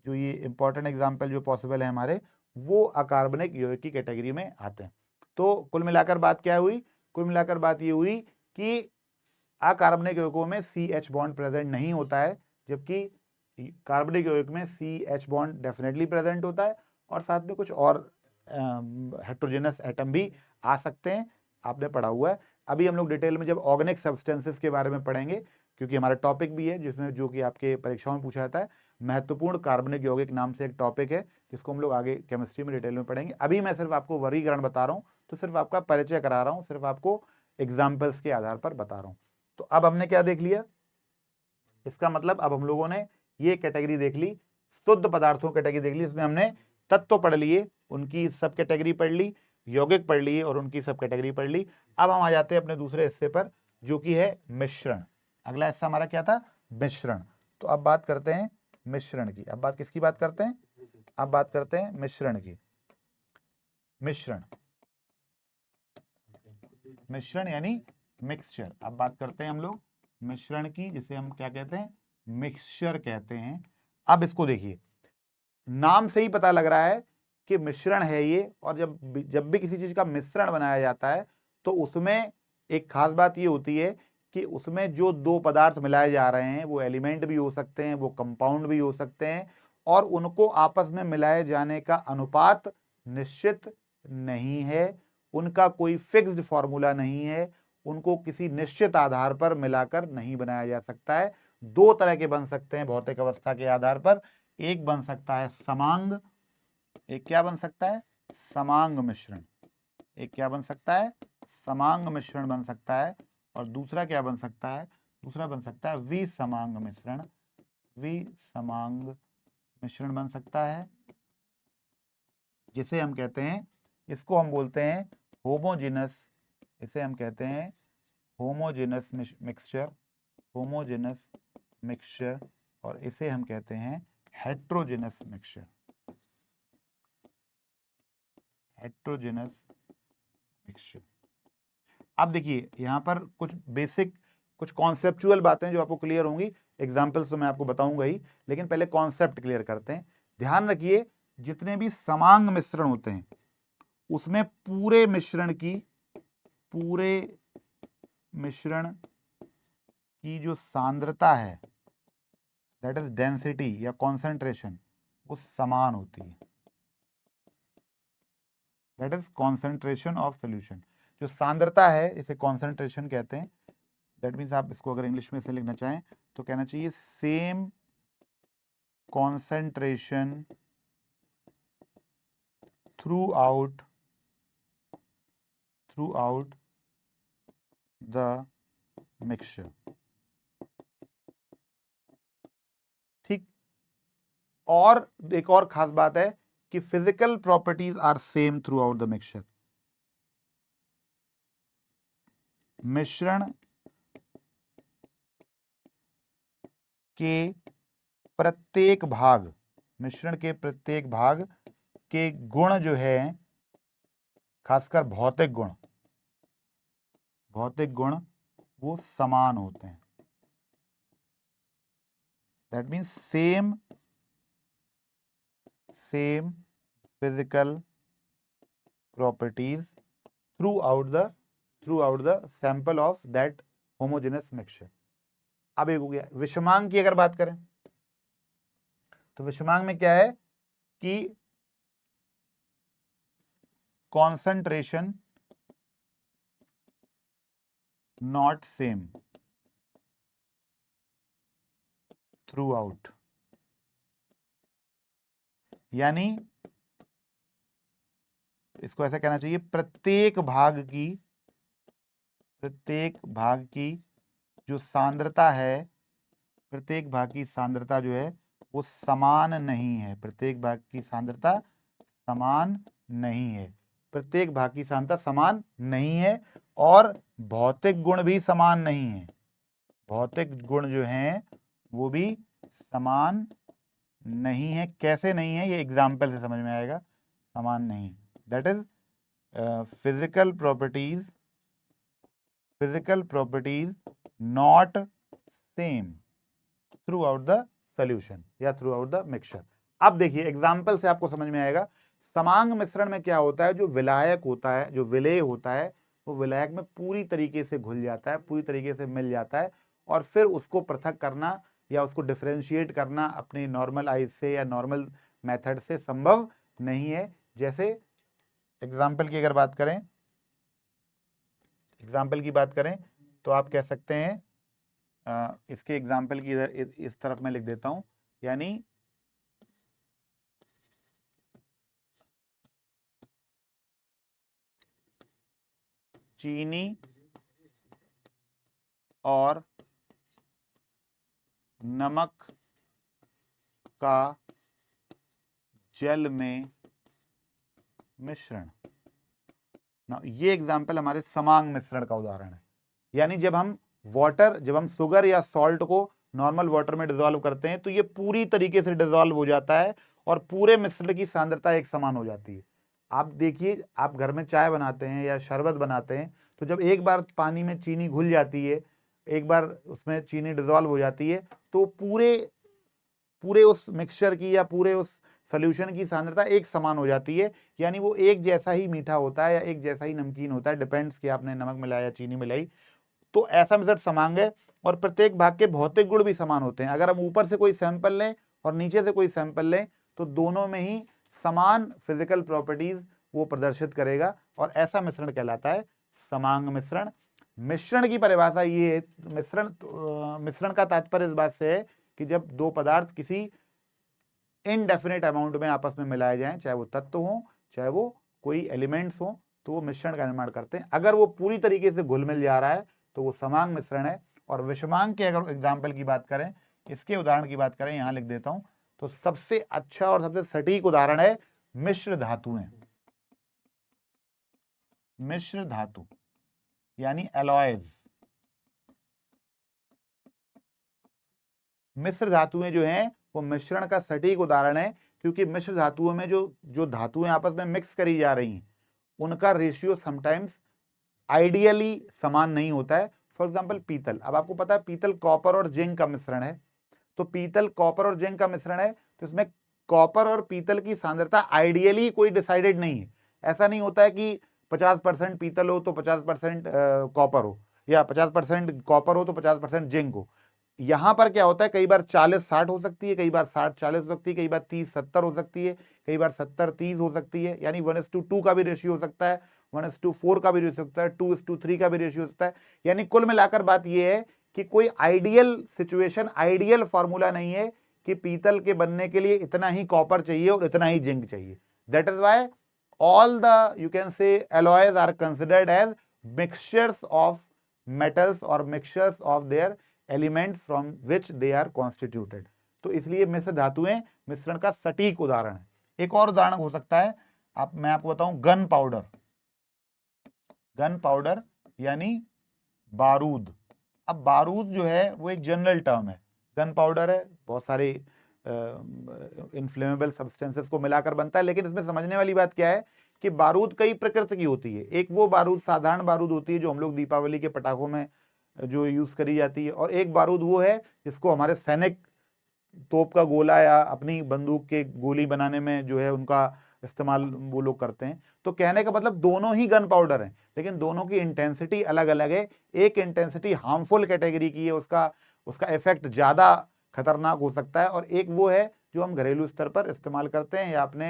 जो ये इंपॉर्टेंट एग्जाम्पल जो पॉसिबल है हमारे, वो अकार्बनिक यौगिक की कैटेगरी में आते हैं। तो कुल मिलाकर बात क्या हुई? कुल मिलाकर बात ये हुई कि अकार्बनिक यौगिकों में CH बॉन्ड प्रेजेंट नहीं होता है, जबकि कार्बनिक यौगिक में CH बॉन्ड डेफिनेटली प्रेजेंट होता है, और साथ में कुछ और हेट्रोजेनस एटम भी आ सकते हैं, आपने पढ़ा हुआ है। अभी हम लोग डिटेल में जब ऑर्गेनिक सब्सटेंसेस के बारे में पढ़ेंगे, क्योंकि हमारा टॉपिक भी है जिसमें, जो कि आपके परीक्षाओं में पूछा जाता है, महत्वपूर्ण कार्बनिक यौगिक नाम से एक टॉपिक है जिसको हम लोग आगे केमिस्ट्री में डिटेल में पढ़ेंगे। अभी मैं सिर्फ आपको वर्गीकरण बता रहा हूँ, तो सिर्फ आपका परिचय करा रहा हूं, सिर्फ आपको एग्जाम्पल्स के आधार पर बता रहा हूं। तो अब हमने क्या देख लिया, इसका मतलब अब हम लोगों ने ये कैटेगरी देख ली, शुद्ध पदार्थों कैटेगरी देख ली, इसमें हमने तत्व पढ़ लिए, उनकी सब कैटेगरी पढ़ ली, यौगिक पढ़ लिए और उनकी सब कैटेगरी पढ़ ली। अब हम आ जाते हैं अपने दूसरे हिस्से पर, जो कि है मिश्रण। अगला हिस्सा हमारा क्या था, मिश्रण। तो अब बात करते हैं मिश्रण की। अब बात किसकी बात करते हैं, अब बात करते हैं मिश्रण की। मिश्रण, मिश्रण यानी मिक्सचर। अब बात करते हैं हम लोग मिश्रण की, जिसे हम क्या कहते हैं, मिक्सचर कहते हैं। अब इसको देखिए, नाम से ही पता लग रहा है कि मिश्रण है ये, और जब भी किसी चीज का मिश्रण बनाया जाता है तो उसमें एक खास बात ये होती है कि उसमें जो दो पदार्थ मिलाए जा रहे हैं वो एलिमेंट भी हो सकते हैं, वो कंपाउंड भी हो सकते हैं, और उनको आपस में मिलाए जाने का अनुपात निश्चित नहीं है, उनका कोई फिक्स्ड फॉर्मूला नहीं है, उनको किसी निश्चित आधार पर मिलाकर नहीं बनाया जा सकता है। दो तरह के बन सकते हैं भौतिक अवस्था के आधार पर, एक बन सकता है समांग, एक क्या बन सकता है, समांग मिश्रण। एक क्या बन सकता है, समांग मिश्रण बन सकता है, और दूसरा क्या बन सकता है, दूसरा बन सकता है विसमांग मिश्रण। विसमांग मिश्रण बन सकता है, जिसे हम कहते हैं, इसको हम बोलते हैं होमोजेनस, इसे हम कहते हैं होमोजेनस मिक्सचर, होमोजेनस मिक्सचर, और इसे हम कहते हैं हेट्रोजेनस मिक्सचर, हेट्रोजेनस मिक्सचर। अब देखिए यहां पर कुछ बेसिक, कुछ कॉन्सेप्चुअल बातें जो आपको क्लियर होंगी, एग्जांपल्स तो मैं आपको बताऊंगा ही, लेकिन पहले कॉन्सेप्ट क्लियर करते हैं। ध्यान रखिए, जितने भी समांग मिश्रण होते हैं उसमें पूरे मिश्रण की, पूरे मिश्रण की जो सांद्रता है, दैट इज डेंसिटी या कॉन्सेंट्रेशन, वो समान होती है। That is concentration of solution. जो सांद्रता है इसे कॉन्सेंट्रेशन कहते हैं। दैट मीन्स आप इसको अगर इंग्लिश में से लिखना चाहें तो कहना चाहिए same concentration throughout the mixture. ठीक, और एक और खास बात है कि physical properties are same throughout the mixture. मिश्रण के प्रत्येक भाग, मिश्रण के प्रत्येक भाग के गुण जो है, खासकर भौतिक गुण, भौतिक गुण वो समान होते हैं। That means same physical properties through out the sample of that homogeneous mixture. अब एक हो गया। विषमांग की अगर बात करें तो विषमांग में क्या है कि concentration not same through out, यानी इसको ऐसा कहना चाहिए, प्रत्येक भाग की जो सांद्रता है, प्रत्येक भाग की सांद्रता जो है वो समान नहीं है। प्रत्येक भाग की सांद्रता समान नहीं है, प्रत्येक भाग की सांद्रता समान नहीं है, और भौतिक गुण भी समान नहीं है। भौतिक गुण जो हैं वो भी समान नहीं है। कैसे नहीं है, ये एग्जाम्पल से समझ में आएगा। समान नहीं, that is physical properties not same throughout the solution या थ्रू आउट द मिक्सचर। अब देखिए एग्जाम्पल से आपको समझ में आएगा। समांग मिश्रण में क्या होता है, जो विलायक होता है, जो विलेय होता है, वो विलायक में पूरी तरीके से घुल जाता है, पूरी तरीके से मिल जाता है, और फिर उसको पृथक करना या उसको डिफरेंशिएट करना अपने नॉर्मल आइज से या नॉर्मल मेथड से संभव नहीं है। जैसे एग्जाम्पल की अगर बात करें, एग्जाम्पल की बात करें तो आप कह सकते हैं, इसके एग्जाम्पल की इस तरफ मैं लिख देता हूं, यानी चीनी और नमक का जल में मिश्रण। ना ये एग्जाम्पल हमारे समांग मिश्रण का उदाहरण है। यानी जब हम शुगर या सॉल्ट को नॉर्मल वाटर में डिसॉल्व करते हैं तो ये पूरी तरीके से डिसॉल्व हो जाता है और पूरे मिश्रण की सांद्रता एक समान हो जाती है। आप देखिए, आप घर में चाय बनाते हैं या शरबत बनाते हैं तो जब एक बार पानी में चीनी घुल जाती है, एक बार उसमें चीनी डिसॉल्व हो जाती है तो पूरे उस मिक्सचर की या पूरे उस सोल्यूशन की सांद्रता एक समान हो जाती है। यानी वो एक जैसा ही मीठा होता है या एक जैसा ही नमकीन होता है, डिपेंड्स कि आपने नमक मिलाया या चीनी मिलाई। तो ऐसा मिश्रण समांग है और प्रत्येक भाग के भौतिक गुण भी समान होते हैं। अगर हम ऊपर से कोई सैंपल लें और नीचे से कोई सैंपल लें तो दोनों में ही समान फिजिकल प्रॉपर्टीज वो प्रदर्शित करेगा और ऐसा मिश्रण कहलाता है समांग मिश्रण। मिश्रण की परिभाषा ये है, मिश्रण का तात्पर्य इस बात से है कि जब दो पदार्थ किसी इनडेफिनेट अमाउंट में आपस में मिलाए जाएं, चाहे वो तत्व हो चाहे वो कोई एलिमेंट्स हो, तो वो मिश्रण का निर्माण करते हैं। अगर वो पूरी तरीके से घुल मिल जा रहा है तो वो समांग मिश्रण है। और विषमांग के अगर एग्जाम्पल की बात करें, इसके उदाहरण की बात करें, यहां लिख देता हूं, तो सबसे अच्छा और सबसे सटीक उदाहरण है मिश्र धातुएं। मिश्र धातु यानी एलॉयज। मिश्र धातुएं जो हैं वो मिश्रण का सटीक उदाहरण है, क्योंकि मिश्र धातुओं में जो धातुएं आपस में मिक्स करी जा रही हैं उनका रेशियो समटाइम्स आइडियली समान नहीं होता है। फॉर एग्जांपल पीतल, अब आपको पता है पीतल कॉपर और जिंक का मिश्रण है, तो पीतल कॉपर और जिंक का मिश्रण है तो इसमें कॉपर और पीतल की सांद्रता आइडियली कोई डिसाइडेड नहीं है। ऐसा नहीं होता है कि 50% पीतल हो तो 50% कॉपर हो, या 50% कॉपर हो तो 50% जिंक हो। यहां पर क्या होता है, कई बार 40-60 हो सकती है, कई बार 60-40 हो सकती है, कई बार 30-70 हो सकती है, कई बार 70-30 हो सकती है। यानी 1:2 का भी रेशियो हो सकता है, 1:4 का भी रेशियो हो सकता है, 2:3 का भी रेशियो हो सकता है। यानी कुल मिलाकर बात यह है कि कोई आइडियल सिचुएशन, आइडियल फॉर्मूला नहीं है कि पीतल के बनने के लिए इतना ही कॉपर चाहिए और इतना ही जिंक चाहिए। That is why all the, you can say, alloys are considered as mixtures of metals or mixtures of their elements from which they are constituted। तो इसलिए मिश्र धातुएं मिश्रण का सटीक उदाहरण है। एक और उदाहरण हो सकता है, मैं आपको बताऊं, गन पाउडर। गन पाउडर यानी बारूद। अब बारूद जो है वो एक जनरल टर्म है। गन पाउडर है, बहुत सारे इनफ्लेमेबल सब्सटेंसेस को मिलाकर बनता है, लेकिन इसमें समझने वाली बात क्या है कि बारूद कई प्रकृति की होती है। एक वो बारूद, साधारण बारूद होती है जो हम लोग दीपावली के पटाखों में जो यूज करी जाती है, और एक बारूद वो है जिसको हमारे सैनिक तोप का गोला या अपनी बंदूक के गोली बनाने में जो है उनका इस्तेमाल वो लोग करते हैं। तो कहने का मतलब दोनों ही गन पाउडर हैं, लेकिन दोनों की इंटेंसिटी अलग अलग है। एक इंटेंसिटी हार्मफुल कैटेगरी की है, उसका इफेक्ट ज्यादा खतरनाक हो सकता है, और एक वो है जो हम घरेलू स्तर पर इस्तेमाल करते हैं या अपने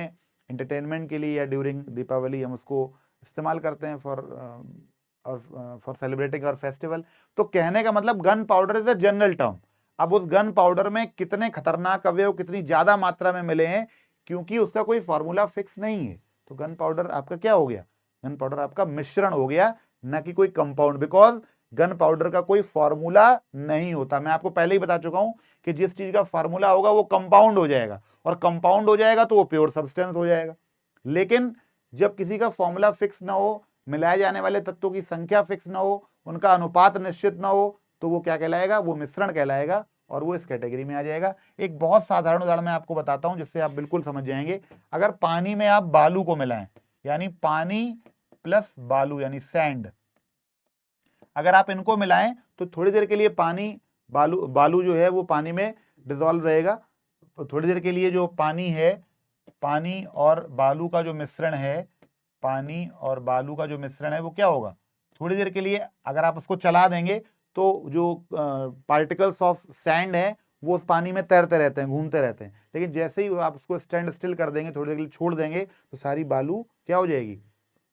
एंटरटेनमेंट के लिए या ड्यूरिंग दीपावली हम उसको इस्तेमाल करते हैं फॉर सेलिब्रेटिंग और फेस्टिवल। तो कहने का मतलब gun powder is a general term. अब उस गन पाउडर में कितने खतरनाक अवयव कितनी ज्यादा मात्रा में मिले हैं, क्योंकि उसका कोई फॉर्मूला फिक्स नहीं है, तो गन पाउडर आपका क्या हो गया, गन पाउडर आपका मिश्रण हो गया, न कि कोई कंपाउंड। बिकॉज गन पाउडर का कोई फॉर्मूला नहीं होता। मैं आपको पहले ही बता चुका हूं कि जिस चीज का फॉर्मूला होगा वो कंपाउंड हो जाएगा, और कंपाउंड हो जाएगा तो वो प्योर सब्सटेंस हो जाएगा। लेकिन जब किसी का फॉर्मूला फिक्स ना हो, मिलाए जाने वाले तत्वों की संख्या फिक्स ना हो, उनका अनुपात निश्चित ना हो, तो वो क्या कहलाएगा, वो मिश्रण कहलाएगा, और वो इस कैटेगरी में आ जाएगा। एक बहुत साधारण उदाहरण मैं आपको बताता हूं जिससे आप बिल्कुल समझ जाएंगे। अगर पानी में आप बालू को मिलाएं, यानी पानी प्लस बालू यानी सैंड, अगर आप इनको मिलाएं तो थोड़ी देर के लिए बालू जो है वो पानी में डिसॉल्व रहेगा। तो थोड़ी देर के लिए जो पानी है, पानी और बालू का जो मिश्रण है, पानी और बालू का जो मिश्रण है वो क्या होगा, थोड़ी देर के लिए अगर आप उसको चला देंगे तो जो पार्टिकल्स ऑफ सैंड है वो उस पानी में तैरते रहते हैं, घूमते रहते हैं। लेकिन जैसे ही आप उसको स्टैंड स्टिल कर देंगे, थोड़ी देर के लिए छोड़ देंगे, तो सारी बालू क्या हो जाएगी,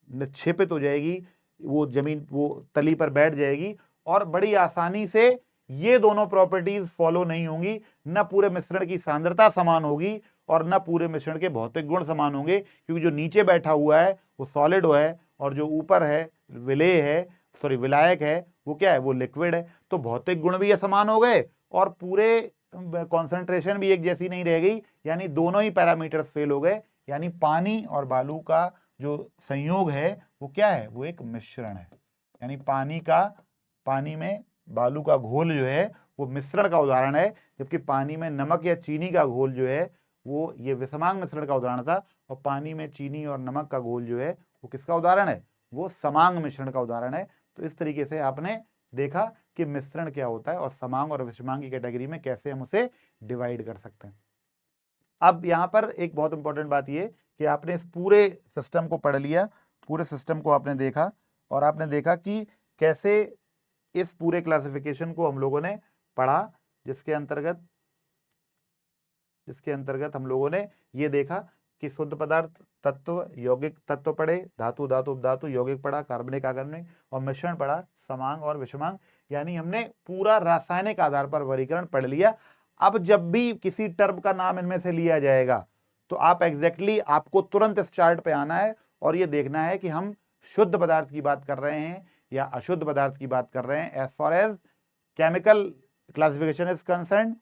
निक्षेपित हो जाएगी, वो जमीन, वो तली पर बैठ जाएगी, और बड़ी आसानी से ये दोनों प्रॉपर्टीज फॉलो नहीं होंगी। न पूरे मिश्रण की सांद्रता समान होगी और न पूरे मिश्रण के भौतिक गुण समान होंगे, क्योंकि जो नीचे बैठा हुआ है वो सॉलिड है और जो ऊपर है विलेय है, सॉरी विलायक है, वो क्या है, वो लिक्विड है। तो भौतिक गुण भी असमान हो गए और पूरे कॉन्सेंट्रेशन भी एक जैसी नहीं रह गई, यानी दोनों ही पैरामीटर्स फेल हो गए। यानी पानी और बालू का जो संयोग है वो क्या है, वो एक मिश्रण है। यानी पानी में बालू का घोल जो है वो मिश्रण का उदाहरण है, जबकि पानी में नमक या चीनी का घोल जो है वो ये विषमांग मिश्रण का उदाहरण था। और पानी में चीनी और नमक का घोल जो है वो किसका उदाहरण है, वो समांग मिश्रण का उदाहरण है। तो इस तरीके से आपने देखा कि मिश्रण क्या होता है और समांग और विषमांग की कैटेगरी में कैसे हम उसे डिवाइड कर सकते हैं। अब यहाँ पर एक बहुत इंपॉर्टेंट बात ये कि आपने इस पूरे सिस्टम को पढ़ लिया, पूरे सिस्टम को आपने देखा और आपने देखा कि कैसे इस पूरे क्लासिफिकेशन को हम लोगों ने पढ़ा, जिसके अंतर्गत हम लोगों ने ये देखा कि शुद्ध पदार्थ, तत्व, यौगिक तत्व पढ़े, धातु, धातु, उपधातु, यौगिक पढ़ा, कार्बनिक, अकार्बनिक, और मिश्रण पढ़ा, समांग और विषमांग। यानी हमने पूरा रासायनिक आधार पर वर्गीकरण पढ़ लिया। अब जब भी किसी टर्म का नाम इनमें से लिया जाएगा तो आप एग्जैक्टली आपको तुरंत इस चार्ट पे आना है और ये देखना है कि हम शुद्ध पदार्थ की बात कर रहे हैं या अशुद्ध पदार्थ की बात कर रहे हैं। As far as chemical classification is concerned,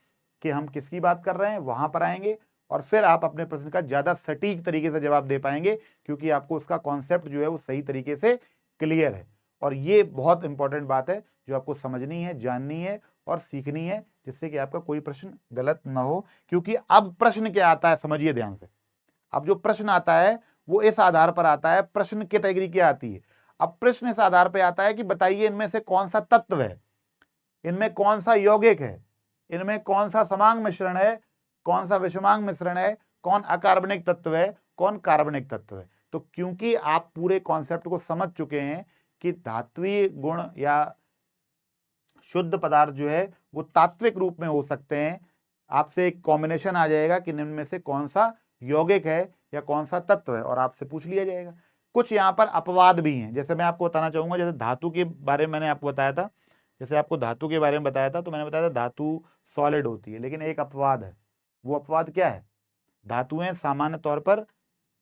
कि हम किसकी बात कर रहे हैं वहां पर आएंगे और फिर आप अपने प्रश्न का ज्यादा सटीक तरीके से जवाब दे पाएंगे, क्योंकि आपको उसका कॉन्सेप्ट जो है वो सही तरीके से क्लियर है। और ये बहुत इंपॉर्टेंट बात है जो आपको समझनी है, जाननी है और सीखनी है, जिससे कि आपका कोई प्रश्न गलत ना हो। क्योंकि अब प्रश्न क्या आता है, समझिए ध्यान से। अब जो प्रश्न आता है वो इस आधार पर आता है, प्रश्न कैटेगरी क्या आती है। अब प्रश्न इस आधार पर आता है कि बताइए इनमें से कौन सा तत्व है, इनमें कौन सा यौगिक है, इनमें कौन सा समांग मिश्रण है, कौन सा विषमांग मिश्रण है, कौन अकार्बनिक तत्व है, कौन कार्बनिक तत्व है। तो क्योंकि आप पूरे कॉन्सेप्ट को समझ चुके हैं कि धात्विक गुण या शुद्ध पदार्थ जो है वो तात्विक रूप में हो सकते हैं, आपसे एक कॉम्बिनेशन आ जाएगा कि निम्न में से कौन सा यौगिक है या कौन सा तत्व है, और आपसे पूछ लिया जाएगा। कुछ यहाँ पर अपवाद भी हैं, जैसे मैं आपको बताना चाहूंगा, जैसे धातु के बारे में मैंने आपको बताया था, जैसे आपको धातु के बारे में बताया था, तो मैंने बताया था धातु सॉलिड होती है, लेकिन एक अपवाद है। वो अपवाद क्या है, धातुएं सामान्य तौर पर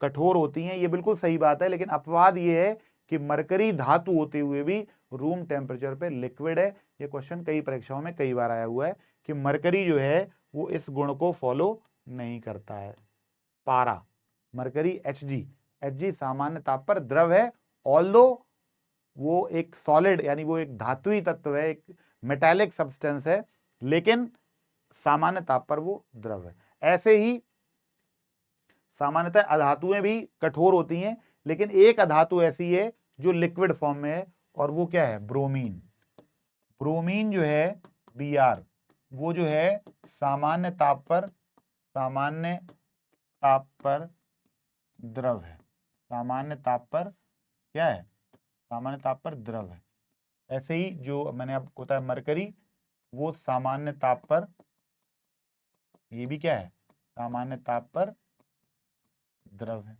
कठोर होती हैं, ये बिल्कुल सही बात है, लेकिन अपवाद ये है कि मरकरी धातु होते हुए भी रूम टेम्परेचर पे लिक्विड है। ये क्वेश्चन कई परीक्षाओं में कई बार आया हुआ है कि मरकरी जो है वो इस गुण को फॉलो नहीं करता है। पारा, मरकरी Hg सामान्य ताप पर द्रव है, ऑल्दो वो एक सॉलिड यानी वो एक धातुई तत्व है, एक मेटालिक सब्सटेंस है, लेकिन सामान्य ताप पर वो द्रव है। ऐसे ही सामान्यतः अधातुएं भी कठोर होती हैं, लेकिन एक अधातु ऐसी है जो लिक्विड फॉर्म में है, और वो क्या है, ब्रोमीन। ब्रोमीन जो है Br, वो जो है सामान्य ताप पर द्रव है। सामान्य ताप पर क्या है, सामान्य ताप पर द्रव है। ऐसे ही जो मैंने आपको बताया मरकरी, वो सामान्य ताप पर, ये भी क्या है, सामान्य ताप पर द्रव है।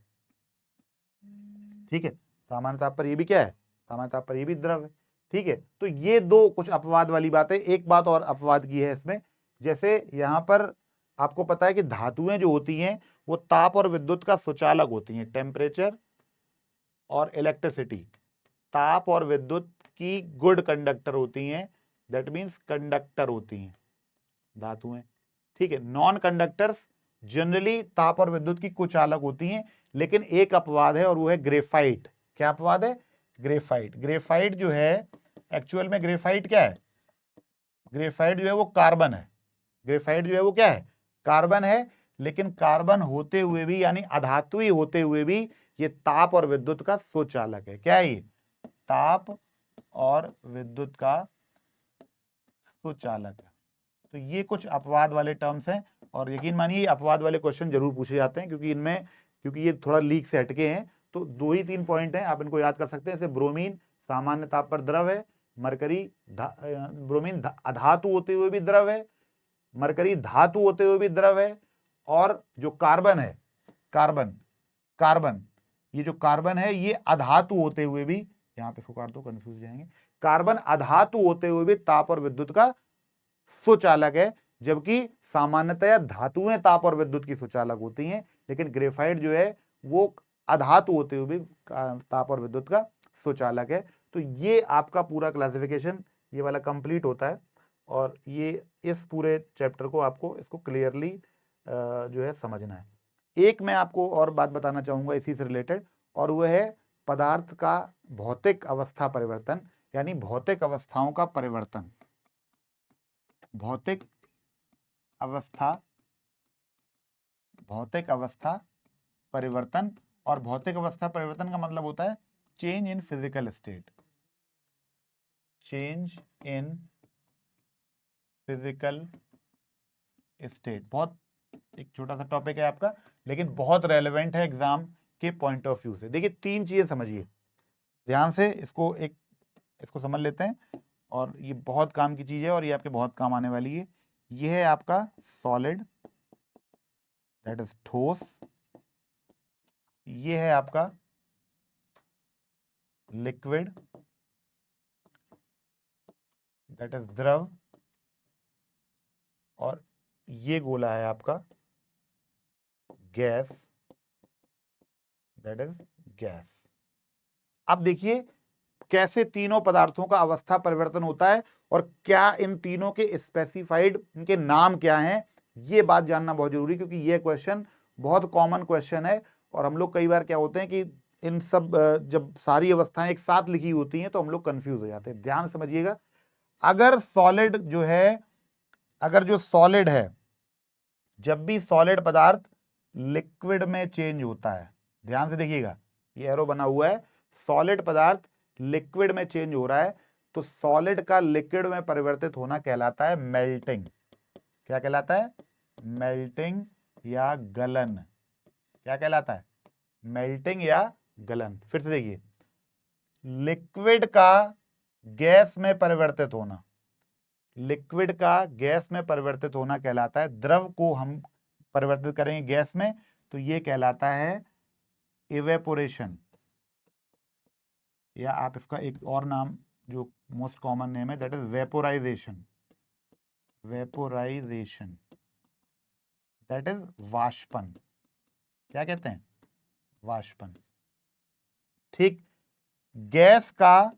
ठीक है, सामान्य ताप पर ये भी क्या है, सामान्य ताप पर ये भी द्रव है। ठीक है, तो ये दो कुछ अपवाद वाली बात है। एक बात और अपवाद की है इसमें, जैसे यहां पर आपको पता है कि धातुएं जो होती हैं वो ताप और विद्युत का सुचालक होती हैं, टेम्परेचर और इलेक्ट्रिसिटी, ताप और विद्युत की गुड कंडक्टर होती हैं, दैट मीन्स कंडक्टर होती हैं धातुएं। ठीक है, नॉन कंडक्टर्स जनरली ताप और विद्युत की कुचालक होती हैं, लेकिन एक अपवाद है और वो है ग्रेफाइट। क्या अपवाद है, ग्रेफाइट। ग्रेफाइट जो है एक्चुअल में ग्रेफाइट क्या है, ग्रेफाइट जो है वो कार्बन है। ग्रेफाइट जो है वो क्या है, कार्बन है, लेकिन कार्बन होते हुए भी यानी अधातुई होते हुए भी ये ताप और विद्युत का सुचालक है। क्या है ये, ताप और विद्युत का सुचालक है। तो ये कुछ अपवाद वाले टर्म्स हैं, और यकीन मानिए अपवाद वाले क्वेश्चन जरूर पूछे जाते हैं, क्योंकि ये थोड़ा लीक से हटके हैं। तो 2 ही 3 पॉइंट हैं, आप इनको याद कर सकते हैं। जैसे ब्रोमीन सामान्य ताप पर द्रव है, मरकरी ब्रोमीन अधातु होते हुए भी द्रव है, मरकरी धातु होते हुए भी द्रव है, और जो कार्बन है, कार्बन ये जो कार्बन है ये अधातु होते हुए भी, यहाँ पे इसको काट दो कंफ्यूज हो जाएंगे, कार्बन अधातु होते हुए भी ताप और विद्युत का सुचालक है, जबकि सामान्यतया धातुएं ताप और विद्युत की सुचालक होती हैं, लेकिन ग्रेफाइट जो है वो अधातु होते हुए भी ताप और विद्युत का सुचालक है। तो ये आपका पूरा क्लासिफिकेशन ये वाला कंप्लीट होता है और ये इस पूरे चैप्टर को आपको इसको क्लियरली जो है समझना है। एक मैं आपको और बात बताना चाहूँगा इसी से रिलेटेड, और वह है पदार्थ का भौतिक अवस्था परिवर्तन, यानी भौतिक अवस्थाओं का परिवर्तन। भौतिक अवस्था परिवर्तन, और भौतिक अवस्था परिवर्तन का मतलब होता है change in physical state. Change in physical state बहुत एक छोटा सा टॉपिक है आपका, लेकिन बहुत रेलेवेंट है एग्जाम के पॉइंट ऑफ व्यू से। देखिए 3 चीजें समझिए ध्यान से, इसको समझ लेते हैं, और ये बहुत काम की चीज है और ये आपके बहुत काम आने वाली है। ये है आपका सॉलिड, दैट इज ठोस। ये है आपका लिक्विड, दैट इज द्रव, और ये गोला है आपका गैस, दैट इज गैस। अब देखिए कैसे तीनों पदार्थों का अवस्था परिवर्तन होता है और क्या इन तीनों के स्पेसिफाइड इनके नाम क्या हैं, ये बात जानना बहुत जरूरी, क्योंकि ये क्वेश्चन बहुत कॉमन क्वेश्चन है। और हम लोग कई बार क्या होते हैं कि इन सब जब सारी अवस्थाएं एक साथ लिखी होती हैं तो हम लोग कंफ्यूज हो जाते हैं। ध्यान समझिएगा, अगर सॉलिड जो है, अगर जो सॉलिड है, जब भी सॉलिड पदार्थ लिक्विड में चेंज होता है, ध्यान से देखिएगा ये एरो बना हुआ है, सॉलिड पदार्थ लिक्विड में चेंज हो रहा है, तो सॉलिड का लिक्विड में परिवर्तित होना कहलाता है मेल्टिंग। क्या कहलाता है? मेल्टिंग या गलन। क्या कहलाता है? मेल्टिंग या गलन। फिर से देखिए, लिक्विड का गैस में परिवर्तित होना, लिक्विड का गैस में परिवर्तित होना कहलाता है, द्रव को हम परिवर्तित करेंगे गैस में तो ये कहलाता है इवेपोरेशन, या आप इसका एक और नाम जो मोस्ट कॉमन नेम है that is vaporisation. Vaporisation that is वाष्पन। क्या कहते हैं? वाष्पन। ठीक, गैस का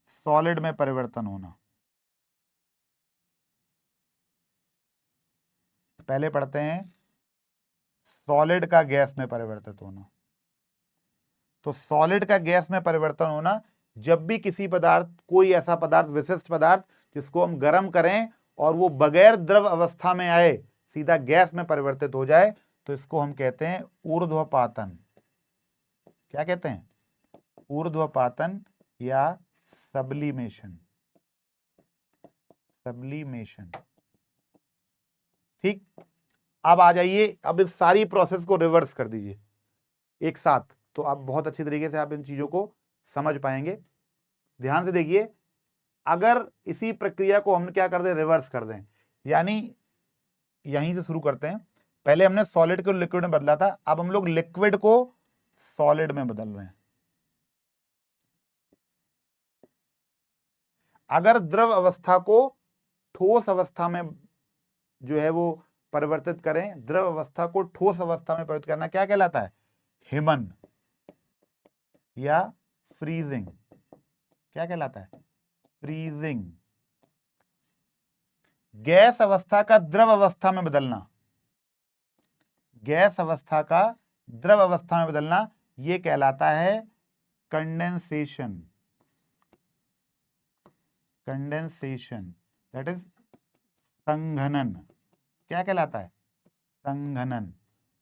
सॉलिड में परिवर्तन होना, पहले पढ़ते हैं सॉलिड का गैस में परिवर्तित होना। तो सॉलिड का गैस में परिवर्तन होना, जब भी किसी पदार्थ, कोई ऐसा पदार्थ, विशिष्ट पदार्थ जिसको हम गर्म करें और वो बगैर द्रव अवस्था में आए सीधा गैस में परिवर्तित हो जाए, तो इसको हम कहते हैं ऊर्ध्वपातन। क्या कहते हैं? ऊर्ध्वपातन या सब्लिमेशन। सब्लिमेशन। ठीक, अब आ जाइए, अब इस सारी प्रोसेस को रिवर्स कर दीजिए एक साथ, तो आप बहुत अच्छी तरीके से आप इन चीजों को समझ पाएंगे। ध्यान से देखिए, अगर इसी प्रक्रिया को हम क्या कर दें, रिवर्स कर दें, यानी यहीं से शुरू करते हैं। पहले हमने सॉलिड को लिक्विड में बदला था, अब हम लोग लिक्विड को सॉलिड में बदल रहे हैं। अगर द्रव अवस्था को ठोस अवस्था में जो है वो परिवर्तित करें, द्रव अवस्था को ठोस अवस्था में परिवर्तित करना क्या कहलाता है? हिमन या फ्रीजिंग। क्या कहलाता है? फ्रीजिंग। गैस अवस्था का द्रव अवस्था में बदलना, गैस अवस्था का द्रव अवस्था में बदलना, यह कहलाता है कंडेंसेशन। कंडेंसेशन दैट इज संघनन। क्या कहलाता है? संघनन।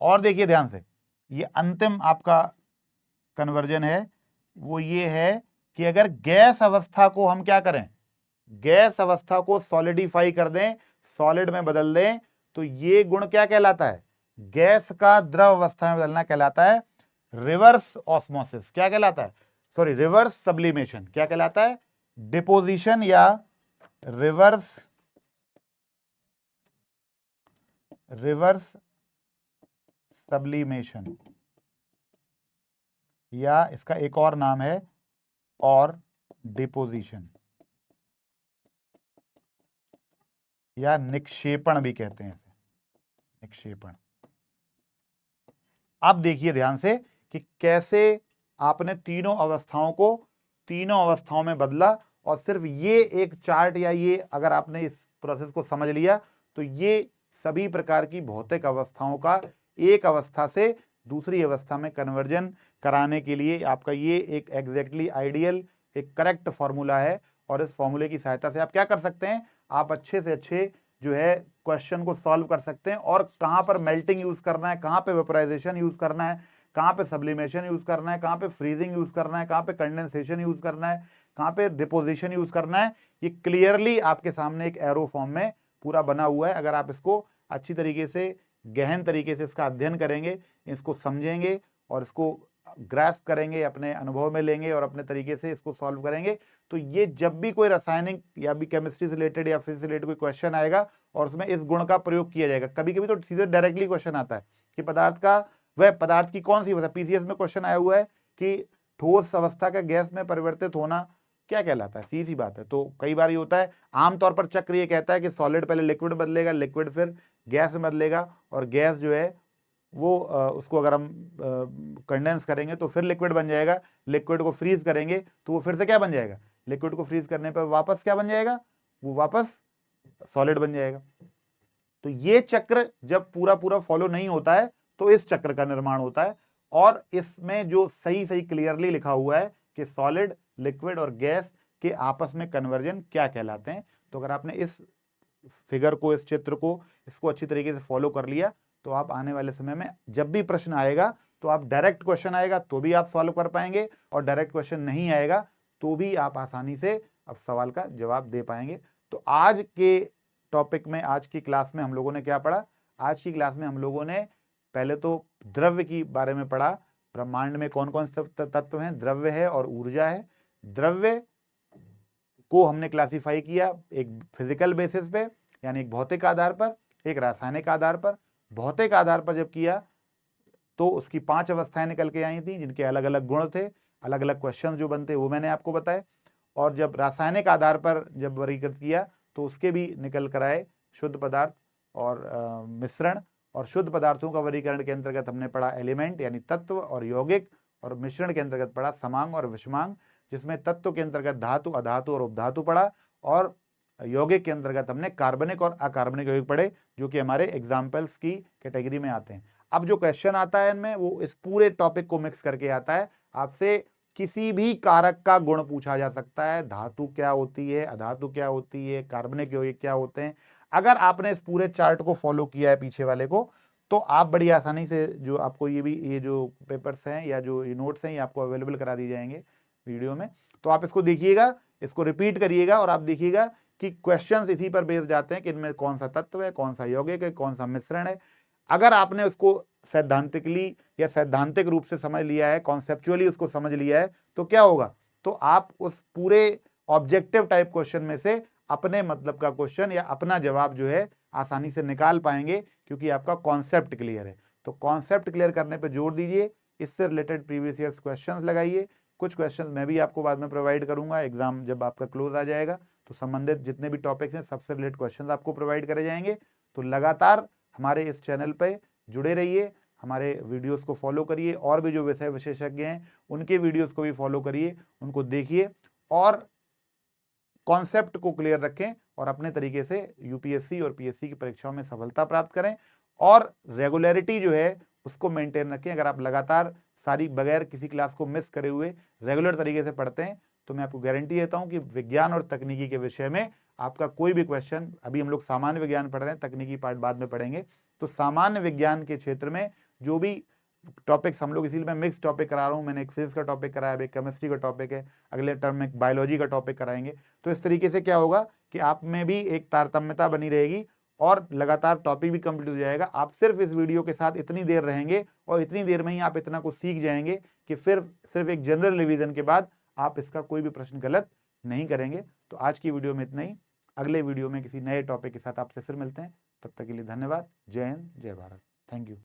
और देखिए ध्यान से, ये अंतिम आपका कन्वर्जन है, वो ये है कि अगर गैस अवस्था को हम क्या करें, गैस अवस्था को सॉलिडिफाई कर दें, सॉलिड में बदल दें, तो ये गुण क्या कहलाता है? गैस का द्रव अवस्था में बदलना कहलाता है रिवर्स ऑस्मोसिस। क्या कहलाता है? Sorry, reverse sublimation. क्या कहलाता है? डिपोजिशन या रिवर्स सब्लिमेशन, या इसका एक और नाम है और डिपोजिशन, या निक्षेपण भी कहते हैं इसे, निक्षेपण। अब देखिए ध्यान से कि कैसे आपने तीनों अवस्थाओं को तीनों अवस्थाओं में बदला। और सिर्फ ये एक चार्ट या ये अगर आपने इस प्रोसेस को समझ लिया तो ये सभी प्रकार की भौतिक अवस्थाओं का एक अवस्था से दूसरी अवस्था में कन्वर्जन कराने के लिए आपका ये एक एग्जैक्टली आइडियल एक करेक्ट फॉर्मूला है। और इस फॉर्मूले की सहायता से आप क्या कर सकते हैं, आप अच्छे से अच्छे जो है क्वेश्चन को सॉल्व कर सकते हैं। और कहाँ पर मेल्टिंग यूज करना है, कहाँ पे वेपोराइजेशन यूज करना है, कहाँ पे सब्लिमेशन यूज करना है, कहाँ पे फ्रीजिंग यूज करना है, कहाँ पे कंडेंसेशन यूज करना है, कहाँ पे डिपोजिशन यूज करना है, ये क्लियरली आपके सामने एक एरो फॉर्म में पूरा बना हुआ है। अगर आप इसको अच्छी तरीके से गहन तरीके से इसका अध्ययन करेंगे, इसको समझेंगे और इसको ग्रास्प करेंगे, अपने अनुभव में लेंगे और अपने तरीके से इसको सॉल्व करेंगे, तो ये जब भी कोई रासायनिक या भी केमिस्ट्री से रिलेटेड या फिजिक्स से रिलेटेड कोई क्वेश्चन आएगा और उसमें इस गुण का प्रयोग किया जाएगा। कभी कभी तो सीधे डायरेक्टली क्वेश्चन आता है कि पदार्थ का वह पदार्थ की कौन सी अवस्था, पीसीएस में क्वेश्चन आया हुआ है कि ठोस अवस्था का गैस में परिवर्तित होना क्या कहलाता है। सीधी सी बात है। तो कई बार ये होता है, आमतौर पर चक्र ये कहता है कि सॉलिड पहले लिक्विड बदलेगा, लिक्विड फिर गैस में बदलेगा और गैस जो है वो उसको अगर हम कंडेंस करेंगे तो फिर लिक्विड बन जाएगा, लिक्विड को फ्रीज करेंगे तो वो फिर से क्या बन जाएगा, लिक्विड को फ्रीज करने पर वापस क्या बन जाएगा, वो वापस सॉलिड बन जाएगा। तो ये चक्र जब पूरा पूरा फॉलो नहीं होता है तो इस चक्र का निर्माण होता है। और इसमें जो सही सही क्लियरली लिखा हुआ है कि सॉलिड, लिक्विड और गैस के आपस में कन्वर्जन क्या कहलाते हैं। तो अगर आपने इस फिगर को, इस चित्र को, इसको अच्छी तरीके से फॉलो कर लिया तो आप आने वाले समय में जब भी प्रश्न आएगा तो आप डायरेक्ट क्वेश्चन आएगा तो भी आप सॉल्व कर पाएंगे और डायरेक्ट क्वेश्चन नहीं आएगा तो भी आप आसानी से अब सवाल का जवाब दे पाएंगे। तो आज के टॉपिक में, आज की क्लास में हम लोगों ने क्या पढ़ा, आज की क्लास में हम लोगों ने पहले तो द्रव्य की बारे में पढ़ा, ब्रह्मांड में कौन कौन से तत्व हैं, द्रव्य है और ऊर्जा है। द्रव्य को हमने क्लासिफाई किया एक फिजिकल बेसिस पे, यानी एक भौतिक आधार पर, एक रासायनिक आधार पर। भौतिक आधार पर जब किया तो उसकी 5 अवस्थाएं निकल के आई थी जिनके अलग अलग गुण थे, अलग अलग क्वेश्चन जो बनते वो मैंने आपको बताए। और जब रासायनिक आधार पर जब वर्गीकृत किया तो उसके भी निकल कर आए शुद्ध पदार्थ और मिश्रण। और शुद्ध पदार्थों का वर्गीकरण के अंतर्गत हमने पढ़ा एलिमेंट यानी तत्व और यौगिक, और मिश्रण के अंतर्गत पढ़ा समांग और विषमांग, जिसमें तत्व के अंतर्गत धातु, अधातु और उपधातु पढ़ा, और यौगिक के अंतर्गत हमने कार्बनिक और अकार्बनिक यौगिक पढ़े जो कि हमारे एग्जाम्पल्स की कैटेगरी में आते हैं। अब जो क्वेश्चन आता है इनमें वो इस पूरे टॉपिक को मिक्स करके आता है। आपसे किसी भी कारक का गुण पूछा जा सकता है, धातु क्या होती है, अधातु क्या होती है, कार्बनिक यौगिक क्या होते हैं। अगर आपने इस पूरे चार्ट को फॉलो किया है पीछे वाले को तो आप बड़ी आसानी से, जो आपको ये जो पेपर्स हैं या जो ये नोट्स हैं ये आपको अवेलेबल करा दिए जाएंगे वीडियो में, तो आप इसको देखिएगा, इसको रिपीट करिएगा और आप देखिएगा कि क्वेश्चंस इसी पर बेस्ड जाते हैं कि इनमें कौन सा तत्व है, कौन सा यौगिक है, कौन सा मिश्रण है। अगर आपने उसको सैद्धांतिकली या सैद्धांतिक रूप से समझ लिया है, कॉन्सेप्चुअली उसको समझ लिया है, तो क्या होगा, तो आप उस पूरे ऑब्जेक्टिव टाइप क्वेश्चन में से अपने मतलब का क्वेश्चन या अपना जवाब जो है आसानी से निकाल पाएंगे, क्योंकि आपका कॉन्सेप्ट क्लियर है। तो कॉन्सेप्ट क्लियर करने पर जोर दीजिए, इससे रिलेटेड प्रीवियस ईयर्स क्वेश्चंस लगाइए। कुछ क्वेश्चंस मैं भी आपको बाद में प्रोवाइड करूंगा, एग्जाम जब आपका क्लोज आ जाएगा तो संबंधित जितने भी टॉपिक्स हैं सबसे रिलेटेड क्वेश्चंस आपको प्रोवाइड करे जाएंगे। तो लगातार हमारे इस चैनल पे जुड़े रहिए, हमारे वीडियोस को फॉलो करिए, और भी जो विषय विशेषज्ञ हैं उनके वीडियोस को भी फॉलो करिए, उनको देखिए और कॉन्सेप्ट को क्लियर रखें और अपने तरीके से यूपीएससी और पीएससी की परीक्षाओं में सफलता प्राप्त करें। और रेगुलरिटी जो है उसको मेंटेन रखें। अगर आप लगातार सारी बगैर किसी क्लास को मिस करे हुए रेगुलर तरीके से पढ़ते हैं तो मैं आपको गारंटी देता हूं कि विज्ञान और तकनीकी के विषय में आपका कोई भी क्वेश्चन, अभी हम लोग सामान्य विज्ञान पढ़ रहे हैं, तकनीकी पार्ट बाद में पढ़ेंगे, तो सामान्य विज्ञान के क्षेत्र में जो भी टॉपिक्स हम लोग, इसीलिए मैं मिक्स टॉपिक करा रहा हूँ, मैंने एक फिजिक्स का टॉपिक कराया, एक केमिस्ट्री का टॉपिक है, अगले टर्म में बायोलॉजी का टॉपिक कराएंगे। तो इस तरीके से क्या होगा कि आप में भी एक तारतम्यता बनी रहेगी और लगातार टॉपिक भी कंप्लीट हो जाएगा। आप सिर्फ इस वीडियो के साथ इतनी देर रहेंगे और इतनी देर में ही आप इतना कुछ सीख जाएंगे कि फिर सिर्फ एक जनरल रिवीजन के बाद आप इसका कोई भी प्रश्न गलत नहीं करेंगे। तो आज की वीडियो में इतना ही, अगले वीडियो में किसी नए टॉपिक के साथ आपसे फिर मिलते हैं। तब तक के लिए धन्यवाद। जय हिंद, जय भारत। Thank you.